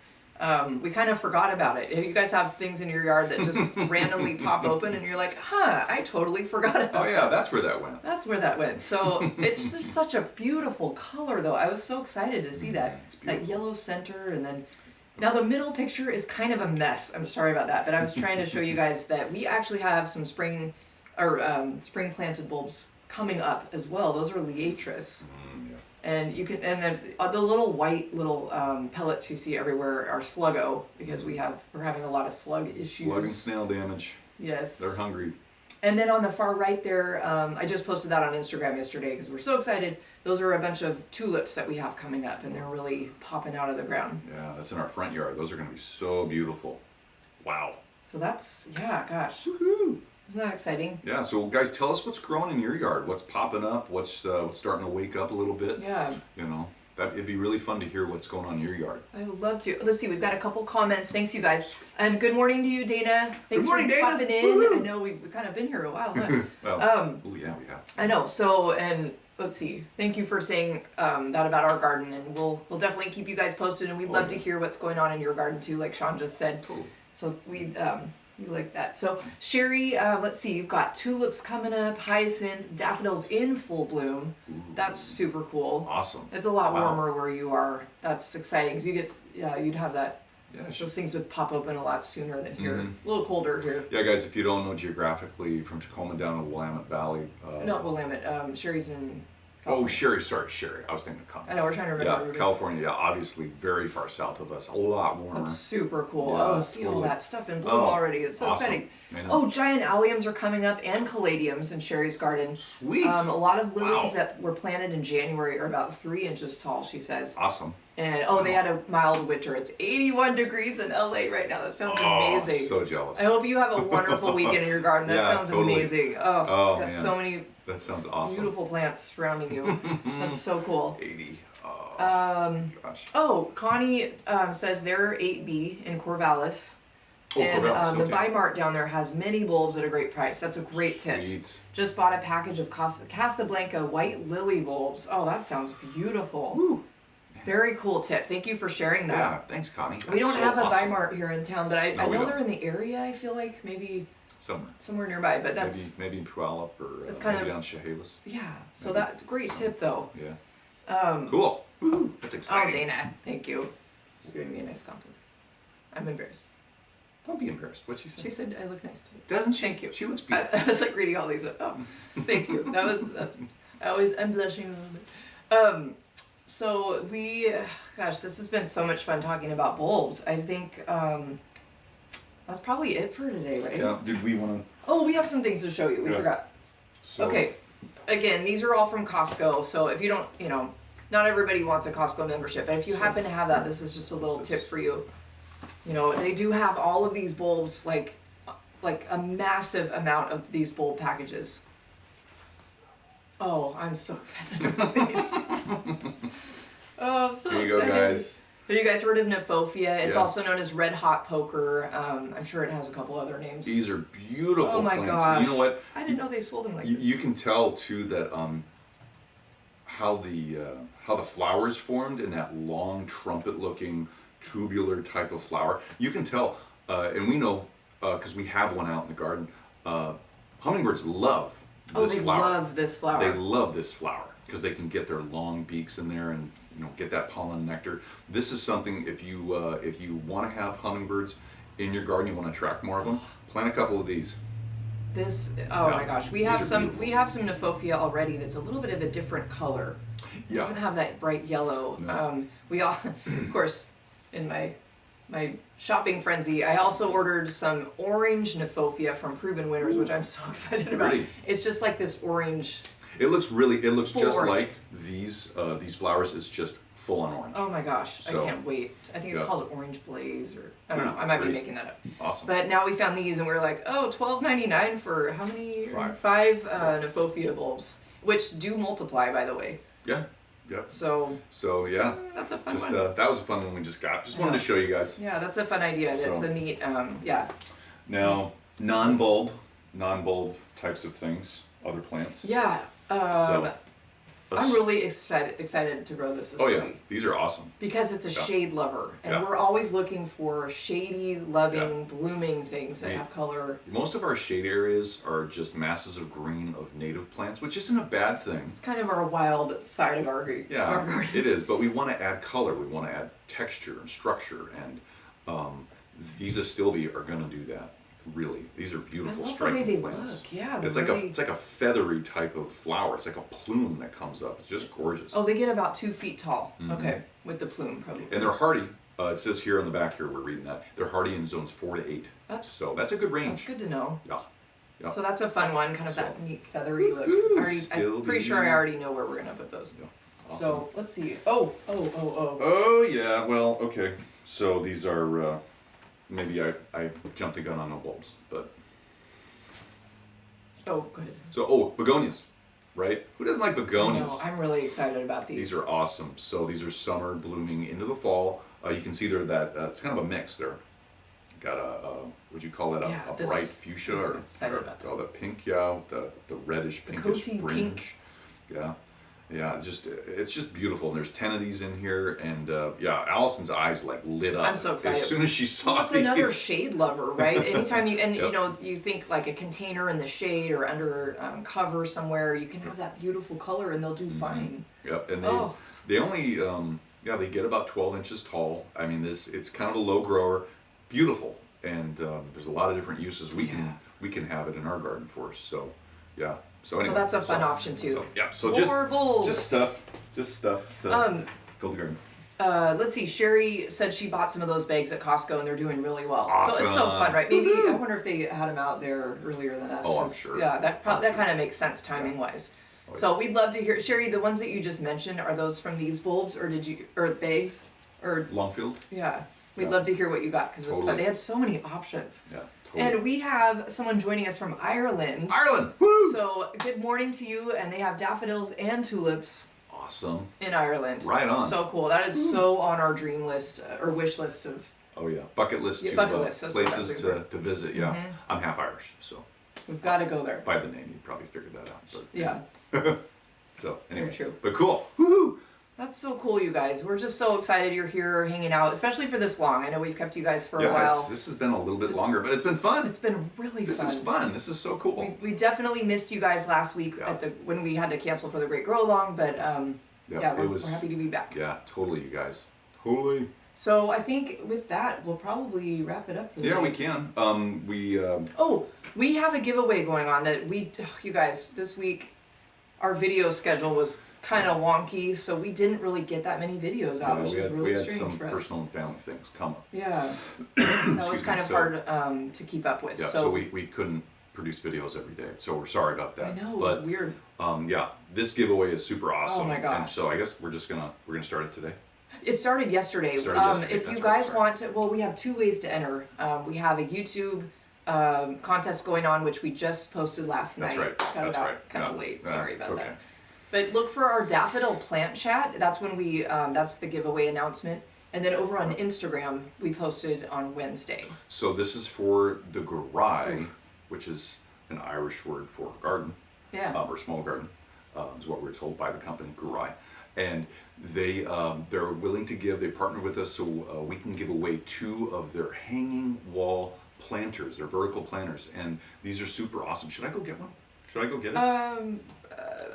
Speaker 2: We kind of forgot about it. If you guys have things in your yard that just randomly pop open and you're like, I totally forgot about that.
Speaker 1: Oh yeah, that's where that went.
Speaker 2: That's where that went. So it's just such a beautiful color though. I was so excited to see that. That yellow center, and then now the middle picture is kind of a mess. I'm sorry about that, but I was trying to show you guys that we actually have some spring planted bulbs coming up as well. Those are Liatris. And you can, and then the little white pellets you see everywhere are sluggo, because we're having a lot of slug issues.
Speaker 1: Slug and snail damage.
Speaker 2: Yes.
Speaker 1: They're hungry.
Speaker 2: And then on the far right there, I just posted that on Instagram yesterday because we're so excited. Those are a bunch of tulips that we have coming up, and they're really popping out of the ground.
Speaker 1: Yeah, that's in our front yard. Those are going to be so beautiful. Wow.
Speaker 2: So that's, gosh.
Speaker 1: Woohoo!
Speaker 2: Isn't that exciting?
Speaker 1: Yeah, so guys, tell us what's growing in your yard. What's popping up? What's starting to wake up a little bit?
Speaker 2: Yeah.
Speaker 1: You know, it'd be really fun to hear what's going on in your yard.
Speaker 2: I would love to. Let's see, we've got a couple comments. Thanks, you guys. And good morning to you, Dana. Thanks for popping in.
Speaker 1: Woo-hoo.
Speaker 2: I know we've kind of been here a while, huh?
Speaker 1: Well, oh yeah, we have.
Speaker 2: I know. So, and let's see. Thank you for saying that about our garden, and we'll definitely keep you guys posted, and we'd love to hear what's going on in your garden too, like Sean just said.
Speaker 1: Totally.
Speaker 2: So we like that. So Sherry, let's see, you've got tulips coming up, hyacinth, daffodils in full bloom.
Speaker 1: Ooh.
Speaker 2: That's super cool.
Speaker 1: Awesome.
Speaker 2: It's a lot warmer where you are. That's exciting because you'd have that.
Speaker 1: Yeah,
Speaker 2: those things would pop open a lot sooner than here. A little colder here.
Speaker 1: Yeah, guys, if you don't know geographically, from Tacoma down to the Willamette Valley.
Speaker 2: Not Willamette. Sherry's in.
Speaker 1: Oh, Sherry. Sorry, Sherry. I was thinking of California.
Speaker 2: I know, we're trying to remember.
Speaker 1: Yeah, California. Yeah, obviously very far south of us. A lot warmer.
Speaker 2: That's super cool.
Speaker 1: Yeah,
Speaker 2: see all that stuff in bloom already. It's so exciting. Oh, giant alliums are coming up, and caladiums in Sherry's garden.
Speaker 1: Sweet.
Speaker 2: A lot of lilies that were planted in January are about 3 inches tall, she says.
Speaker 1: Awesome.
Speaker 2: And they had a mild winter. It's 81 degrees in LA right now. That sounds amazing.
Speaker 1: So jealous.
Speaker 2: I hope you have a wonderful weekend in your garden. That sounds amazing. Oh, man. So many.
Speaker 1: That sounds awesome.
Speaker 2: Beautiful plants surrounding you. That's so cool.
Speaker 1: 80.
Speaker 2: Gosh. Oh, Connie says they're 8B in Corvallis. And the Bi-Mart down there has many bulbs at a great price. That's a great tip. Just bought a package of Casablanca white lily bulbs. Oh, that sounds beautiful.
Speaker 1: Woo.
Speaker 2: Very cool tip. Thank you for sharing that.
Speaker 1: Yeah, thanks, Connie.
Speaker 2: We don't have a Bi-Mart here in town, but I know they're in the area. I feel like maybe somewhere nearby. But that's
Speaker 1: maybe in Puyallup or
Speaker 2: it's kind
Speaker 1: maybe down Chehalis.
Speaker 2: Yeah. So that great tip though.
Speaker 1: Yeah. Cool. Woo. That's exciting.
Speaker 2: Oh, Dana, thank you. You're giving me a nice compliment. I'm embarrassed.
Speaker 1: Don't be embarrassed. What'd she say?
Speaker 2: She said I look nice to you.
Speaker 1: Doesn't she?
Speaker 2: Thank you.
Speaker 1: She looks beautiful.
Speaker 2: I was like reading all these. Oh, thank you. I'm blushing a little bit. So this has been so much fun talking about bulbs. I think that's probably it for today, right?
Speaker 1: Yeah. Did we want to?
Speaker 2: Oh, we have some things to show you. We forgot. So, okay. Again, these are all from Costco. So if you don't, not everybody wants a Costco membership, but if you happen to have that, this is just a little tip for you. They do have all of these bulbs, like a massive amount of these bulb packages. Oh, I'm so excited about these. Oh, I'm so excited.
Speaker 1: Here you go, guys.
Speaker 2: Have you guys heard of Nephofia? It's also known as red hot poker. I'm sure it has a couple other names.
Speaker 1: These are beautiful
Speaker 2: Oh my
Speaker 1: plants.
Speaker 2: gosh.
Speaker 1: You know what?
Speaker 2: I didn't know they sold them like this.
Speaker 1: You can tell too that how the flowers formed in that long trumpet-looking tubular type of flower. You can tell and we know, because we have one out in the garden, hummingbirds love this
Speaker 2: they
Speaker 1: flower.
Speaker 2: love this flower.
Speaker 1: They love this flower because they can get their long beaks in there and get that pollen nectar. This is something, if you want to have hummingbirds in your garden, you want to attract more of them, plant a couple of these.
Speaker 2: This,
Speaker 1: Yeah,
Speaker 2: my gosh, we
Speaker 1: these
Speaker 2: have
Speaker 1: are
Speaker 2: some
Speaker 1: beautiful.
Speaker 2: Kniphofia already that's a little bit of a different color. It
Speaker 1: Yeah.
Speaker 2: doesn't have that bright yellow.
Speaker 1: No.
Speaker 2: We all, of course, in my shopping frenzy, I also ordered some orange Kniphofia from Proven Winners, which I'm so excited about.
Speaker 1: Pretty.
Speaker 2: It's just like this orange.
Speaker 1: It looks
Speaker 2: Full
Speaker 1: just
Speaker 2: orange.
Speaker 1: like these flowers. It's just full on orange.
Speaker 2: Oh my gosh,
Speaker 1: So,
Speaker 2: I can't wait. I think it's
Speaker 1: yeah.
Speaker 2: called Orange Blaze, or I don't know. I might be
Speaker 1: Pretty.
Speaker 2: making that up.
Speaker 1: Awesome.
Speaker 2: But now we found these, and we were like, oh, $12.99 for how many?
Speaker 1: 5.
Speaker 2: 5 Kniphofia bulbs, which do multiply, by the way.
Speaker 1: Yeah. Yep.
Speaker 2: So
Speaker 1: Yeah.
Speaker 2: that's a fun
Speaker 1: Just
Speaker 2: one.
Speaker 1: that was a fun one we just got. Just wanted to show you guys.
Speaker 2: Yeah, that's a fun idea. That's
Speaker 1: So-
Speaker 2: a neat. Yeah.
Speaker 1: Now, non-bulb types of things, other plants.
Speaker 2: Yeah.
Speaker 1: So,
Speaker 2: I'm really excited to grow this
Speaker 1: Oh yeah,
Speaker 2: week
Speaker 1: these are awesome.
Speaker 2: because it's a
Speaker 1: Yeah.
Speaker 2: shade lover, and
Speaker 1: Yeah.
Speaker 2: we're always looking for shady, loving, blooming things that
Speaker 1: Yeah.
Speaker 2: have color.
Speaker 1: Most of our shade areas are just masses of green of native plants, which isn't a bad thing.
Speaker 2: It's kind of our wild side of our garden.
Speaker 1: Yeah, it is, but we want to add color, we want to add texture and structure, and these astilbe are going to do that. Really, these are beautiful,
Speaker 2: I love the
Speaker 1: striking
Speaker 2: way they
Speaker 1: plants.
Speaker 2: look. Yeah,
Speaker 1: It's like a feathery type of flower. It's like a plume that comes up. It's just gorgeous.
Speaker 2: Oh, they get about 2 feet tall.
Speaker 1: Mm-hmm.
Speaker 2: Okay, with the plume probably.
Speaker 1: And they're hardy. It says here on the back here, we're reading that they're hardy in zones 4 to 8. So that's a good range.
Speaker 2: That's good to know.
Speaker 1: Yeah. Yeah.
Speaker 2: So that's a fun one, kind of
Speaker 1: So-
Speaker 2: that neat feathery look.
Speaker 1: Woo-hoo,
Speaker 2: I'm pretty sure I already know where we're gonna put those.
Speaker 1: Yeah. Awesome.
Speaker 2: So let's see. Oh.
Speaker 1: Oh yeah, well, okay. So these are maybe I jumped the gun on no bulbs, but
Speaker 2: So good.
Speaker 1: so begonias, right? Who doesn't like begonias?
Speaker 2: No, I'm really excited about these.
Speaker 1: These are awesome. So these are summer blooming into the fall. You can see they're that it's kind of a mix there. Got would you call it
Speaker 2: Yeah,
Speaker 1: a
Speaker 2: this-
Speaker 1: bright fuchsia
Speaker 2: I'm
Speaker 1: or
Speaker 2: excited about that.
Speaker 1: the pink, yeah, the reddish pinkish
Speaker 2: coating
Speaker 1: fringe.
Speaker 2: pink.
Speaker 1: Yeah, it's just beautiful. And there's 10 of these in here, and yeah, Allison's eyes like lit up.
Speaker 2: I'm so excited.
Speaker 1: As soon as she saw
Speaker 2: Well, it's
Speaker 1: these.
Speaker 2: another shade lover, right? Anytime you
Speaker 1: Yep.
Speaker 2: you think like a container in the shade or under cover somewhere, you can have that beautiful color, and they'll do fine.
Speaker 1: Yep, and they
Speaker 2: Oh.
Speaker 1: they only they get about 12 inches tall. I mean, it's kind of a low grower, beautiful, and there's a lot of different uses we can have it in our garden for. So yeah. So anyway,
Speaker 2: that's a fun option too.
Speaker 1: So, yeah. So
Speaker 2: More bulbs.
Speaker 1: just stuff to fill the garden.
Speaker 2: Let's see. Sherry said she bought some of those bags at Costco, and they're doing really well. So it's so
Speaker 1: Awesome.
Speaker 2: fun, right? Maybe I wonder if they had them out there earlier than us.
Speaker 1: Oh, I'm
Speaker 2: 'cause,
Speaker 1: sure.
Speaker 2: Yeah, that kind of makes sense timing wise.
Speaker 1: Oh,
Speaker 2: So we'd love to hear, Sherry. The ones that you just mentioned, are those from these bulbs, or bags, or
Speaker 1: Longfield.
Speaker 2: yeah? We'd
Speaker 1: Yeah.
Speaker 2: love to hear what you got because it's fun.
Speaker 1: Totally.
Speaker 2: They had so many options.
Speaker 1: Yeah. Totally.
Speaker 2: And we have someone joining us from Ireland.
Speaker 1: Ireland. Woo!
Speaker 2: So good morning to you. And they have daffodils and tulips
Speaker 1: Awesome.
Speaker 2: in Ireland.
Speaker 1: Right on.
Speaker 2: So cool. That is so on our dream list or wish list of.
Speaker 1: Oh yeah, bucket list
Speaker 2: Yeah,
Speaker 1: to
Speaker 2: bucket list, that's what I
Speaker 1: places
Speaker 2: was
Speaker 1: to,
Speaker 2: looking
Speaker 1: to visit. Yeah,
Speaker 2: Mhm.
Speaker 1: I'm half Irish, so
Speaker 2: We've got to go there.
Speaker 1: by the name you probably figured that out. But
Speaker 2: Yeah,
Speaker 1: so anyway,
Speaker 2: true.
Speaker 1: But cool. Woohoo!
Speaker 2: that's so cool, you guys. We're just so excited you're here hanging out, especially for this long. I know we've kept you guys for a
Speaker 1: Yeah,
Speaker 2: while.
Speaker 1: this has been a little bit longer, but it's been fun.
Speaker 2: It's been really
Speaker 1: This
Speaker 2: fun.
Speaker 1: is fun. This is so cool.
Speaker 2: We definitely missed you guys last week
Speaker 1: Yeah.
Speaker 2: when we had to cancel for the Great Grow Along, but yeah,
Speaker 1: it was.
Speaker 2: we're happy to be back.
Speaker 1: Yeah, totally, you guys. Totally.
Speaker 2: So I think with that, we'll probably wrap it up for the
Speaker 1: Yeah,
Speaker 2: day.
Speaker 1: we can.
Speaker 2: Oh, we have a giveaway going on that you guys, this week, our video schedule was kind of wonky, so we didn't really get that many videos out, which
Speaker 1: we
Speaker 2: is
Speaker 1: had,
Speaker 2: really
Speaker 1: we had
Speaker 2: strange
Speaker 1: some
Speaker 2: for us.
Speaker 1: personal and family things come up.
Speaker 2: Yeah, that was
Speaker 1: Excuse
Speaker 2: kind
Speaker 1: me,
Speaker 2: of
Speaker 1: so-
Speaker 2: hard to keep up with.
Speaker 1: Yeah, so we couldn't produce videos every day, so we're sorry about that.
Speaker 2: I know, it
Speaker 1: but
Speaker 2: was weird.
Speaker 1: yeah, this giveaway is super awesome.
Speaker 2: Oh my gosh.
Speaker 1: And so I guess we're gonna start it today.
Speaker 2: It started yesterday.
Speaker 1: Started yesterday,
Speaker 2: If
Speaker 1: that's
Speaker 2: you
Speaker 1: right,
Speaker 2: guys
Speaker 1: sorry.
Speaker 2: want to, well, we have 2 ways to enter. We have a YouTube contest going on, which we just posted last
Speaker 1: That's
Speaker 2: night.
Speaker 1: right.
Speaker 2: Got
Speaker 1: That's
Speaker 2: it out
Speaker 1: right.
Speaker 2: kind of
Speaker 1: Yeah.
Speaker 2: late.
Speaker 1: Yeah,
Speaker 2: Sorry
Speaker 1: it's
Speaker 2: about
Speaker 1: okay.
Speaker 2: that. But look for our daffodil plant chat. That's when we. That's the giveaway announcement. And then over on Instagram, we posted on Wednesday.
Speaker 1: So this is for the garai, which is an Irish word for garden,
Speaker 2: Yeah.
Speaker 1: or small garden, is what we're told by the company, garai. and they're willing to give. They partner with us so we can give away 2 of their hanging wall planters. They're vertical planters, and these are super awesome. Should I go get one? Should I go get it?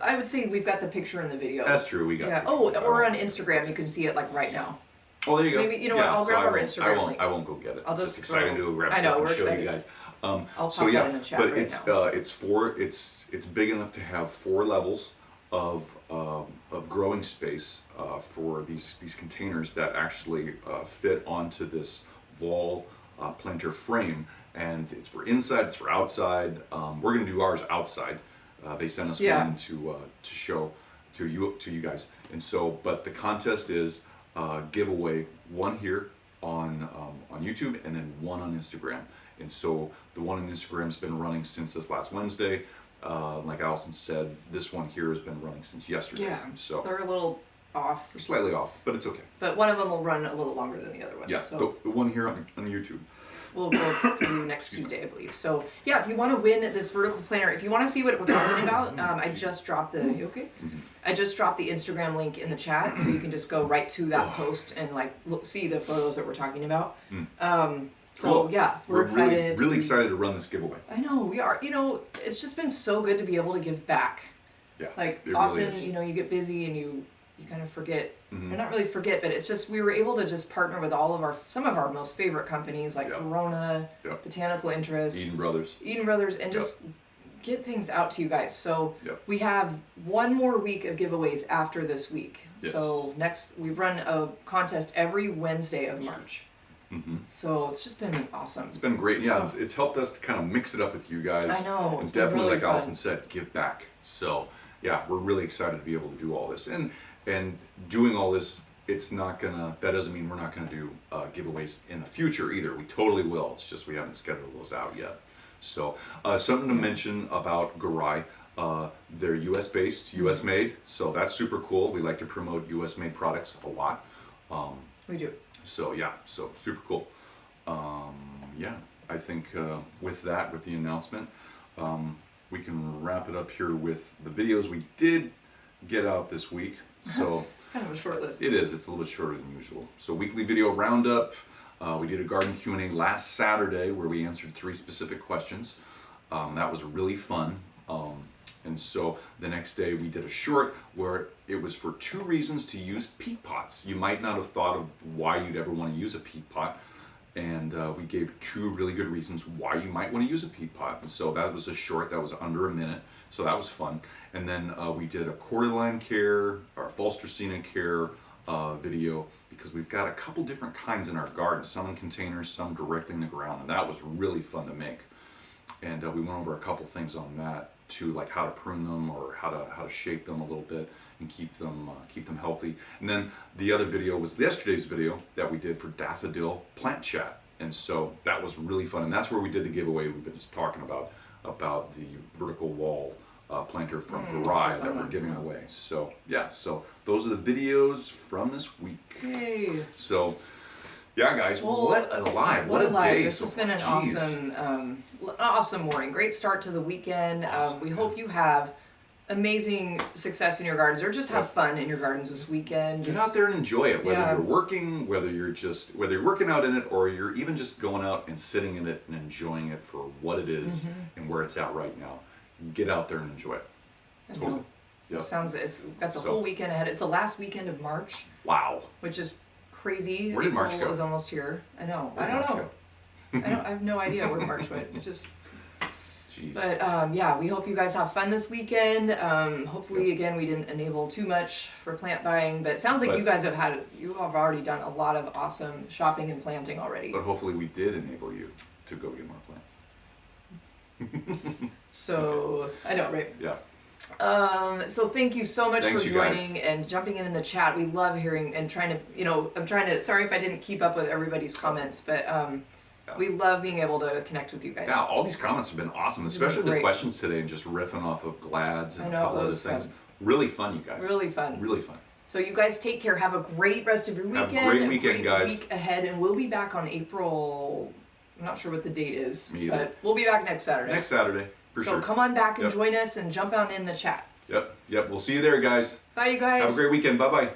Speaker 2: I would say we've got the picture in the video.
Speaker 1: That's true. We got.
Speaker 2: Yeah. Oh, or on Instagram, you can see it like right now.
Speaker 1: Oh, there you go.
Speaker 2: Maybe you know what? I'll grab our Instagram link.
Speaker 1: I won't go get it.
Speaker 2: I'll
Speaker 1: just excited to grab
Speaker 2: I know,
Speaker 1: stuff
Speaker 2: we're
Speaker 1: and show
Speaker 2: excited.
Speaker 1: you guys.
Speaker 2: I'll pop
Speaker 1: So yeah,
Speaker 2: that in the chat
Speaker 1: but
Speaker 2: right now.
Speaker 1: it's big enough to have 4 levels of growing space for these containers that actually fit onto this wall planter frame, and it's for inside, it's for outside. We're gonna do ours outside. They sent us one to show to you guys, and so but the contest is give away 1 here on YouTube and then 1 on Instagram. And so the one on Instagram's been running since this last Wednesday. Like Allison said, this one here has been running since yesterday.
Speaker 2: Yeah.
Speaker 1: So
Speaker 2: They're a little off.
Speaker 1: they're slightly off, but it's okay.
Speaker 2: But one of them will run a little longer than the other one.
Speaker 1: Yeah.
Speaker 2: So
Speaker 1: The one here on YouTube.
Speaker 2: we'll go through next Tuesday, I believe. So yeah, if you want to win this vertical planter, if you want to see what we're talking about, I just dropped the. You okay? I just dropped the Instagram link in the chat, so you can just go right to that post and like see the photos that we're talking about. So
Speaker 1: Cool.
Speaker 2: yeah, we're excited.
Speaker 1: Really excited to run this giveaway.
Speaker 2: I know we are. You know, it's just been so good to be able to give back.
Speaker 1: Yeah.
Speaker 2: Like
Speaker 1: it
Speaker 2: often,
Speaker 1: really is.
Speaker 2: you know, you get busy and you kind of forget.
Speaker 1: Mhm.
Speaker 2: Or not really forget, but it's just we were able to just partner with all of some of our most favorite companies like
Speaker 1: Yeah.
Speaker 2: Corona,
Speaker 1: Yeah.
Speaker 2: Botanical Interest,
Speaker 1: Eden Brothers.
Speaker 2: Eden Brothers, and just get things out to you guys. So
Speaker 1: Yep.
Speaker 2: we have 1 more week of giveaways after this week.
Speaker 1: Yes.
Speaker 2: So we run a contest every Wednesday of March.
Speaker 1: Mm-hmm.
Speaker 2: So it's just been awesome.
Speaker 1: It's been great. Yeah, it's helped us to kind of mix it up with you guys.
Speaker 2: I know.
Speaker 1: And
Speaker 2: It's been
Speaker 1: definitely,
Speaker 2: really
Speaker 1: like
Speaker 2: fun.
Speaker 1: Allison said, give back. So yeah, we're really excited to be able to do all this. And doing all this, that doesn't mean we're not gonna do giveaways in the future either. We totally will. It's just we haven't scheduled those out yet. So something to mention about Garai. They're US based, US made. So that's super cool. We like to promote US made products a lot.
Speaker 2: We do.
Speaker 1: So yeah, so super cool. Yeah, I think with the announcement, we can wrap it up here with the videos we did get out this week. So
Speaker 2: Kind of a short list.
Speaker 1: it is. It's a little bit shorter than usual. So weekly video roundup. We did a garden Q&A last Saturday where we answered 3 specific questions. That was really fun. And so the next day we did a short where it was for 2 reasons to use peat pots. You might not have thought of why you'd ever want to use a peat pot. And we gave 2 really good reasons why you might want to use a peat pot. And so that was a short that was under a minute. So that was fun. And then we did a cordyline care, or false dracaena care video, because we've got a couple different kinds in our garden. Some in containers, some directly in the ground. And that was really fun to make. And we went over a couple things on that too, like how to prune them or how to shape them a little bit and keep them healthy. And then the other video was yesterday's video that we did for daffodil plant chat. And so that was really fun. And that's where we did the giveaway we've been just talking about the vertical wall planter from Garai that we're giving away. So yeah, so those are the videos from this week.
Speaker 2: Yay.
Speaker 1: So yeah, guys,
Speaker 2: Well,
Speaker 1: what a day!
Speaker 2: This
Speaker 1: so
Speaker 2: has been an
Speaker 1: far. Jeez.
Speaker 2: awesome morning. Great start to the weekend.
Speaker 1: Awesome.
Speaker 2: We hope you have amazing success in your gardens, or just have fun in your gardens this weekend.
Speaker 1: Get out there and enjoy it. Whether
Speaker 2: Yeah.
Speaker 1: you're working, whether you're working out in it, or you're even just going out and sitting in it and enjoying it for what it is and where it's at right now. Get out there and enjoy it.
Speaker 2: I know.
Speaker 1: Totally. Yep.
Speaker 2: We've got the
Speaker 1: So-
Speaker 2: whole weekend ahead. It's the last weekend of March,
Speaker 1: Wow.
Speaker 2: which is crazy.
Speaker 1: Where did March
Speaker 2: April
Speaker 1: go?
Speaker 2: is almost here. I know.
Speaker 1: Where
Speaker 2: I
Speaker 1: did
Speaker 2: don't
Speaker 1: March
Speaker 2: know. I have no idea where March went. It's just.
Speaker 1: Jeez.
Speaker 2: But yeah, we hope you guys have fun this weekend. Hopefully, again, we didn't enable too much for plant buying, but it sounds like
Speaker 1: But-
Speaker 2: you have already done a lot of awesome shopping and planting already.
Speaker 1: But hopefully we did enable you to go get more plants.
Speaker 2: So I know, right?
Speaker 1: Yeah.
Speaker 2: So thank you so much
Speaker 1: Thanks,
Speaker 2: for
Speaker 1: you guys.
Speaker 2: joining and jumping in the chat. We love hearing and trying to, sorry if I didn't keep up with everybody's comments, but we love being able to connect with you guys.
Speaker 1: Yeah, all these comments have been awesome,
Speaker 2: It's
Speaker 1: especially
Speaker 2: been
Speaker 1: the
Speaker 2: great.
Speaker 1: questions today and just riffing off of Glads and
Speaker 2: I
Speaker 1: a
Speaker 2: know,
Speaker 1: couple
Speaker 2: it
Speaker 1: other
Speaker 2: was
Speaker 1: things.
Speaker 2: fun.
Speaker 1: Really fun, you guys.
Speaker 2: Really fun.
Speaker 1: Really fun.
Speaker 2: So you guys take care. Have a great rest of your
Speaker 1: Have a
Speaker 2: weekend.
Speaker 1: great weekend,
Speaker 2: great
Speaker 1: guys.
Speaker 2: week ahead, and we'll be back on April. I'm not sure what the date is,
Speaker 1: Me either.
Speaker 2: but we'll be back next Saturday.
Speaker 1: Next Saturday, for
Speaker 2: so
Speaker 1: sure.
Speaker 2: come on back and
Speaker 1: Yep.
Speaker 2: join us and jump on in the chat.
Speaker 1: Yep. We'll see you there, guys.
Speaker 2: Bye, you guys.
Speaker 1: Have a great weekend. Bye bye.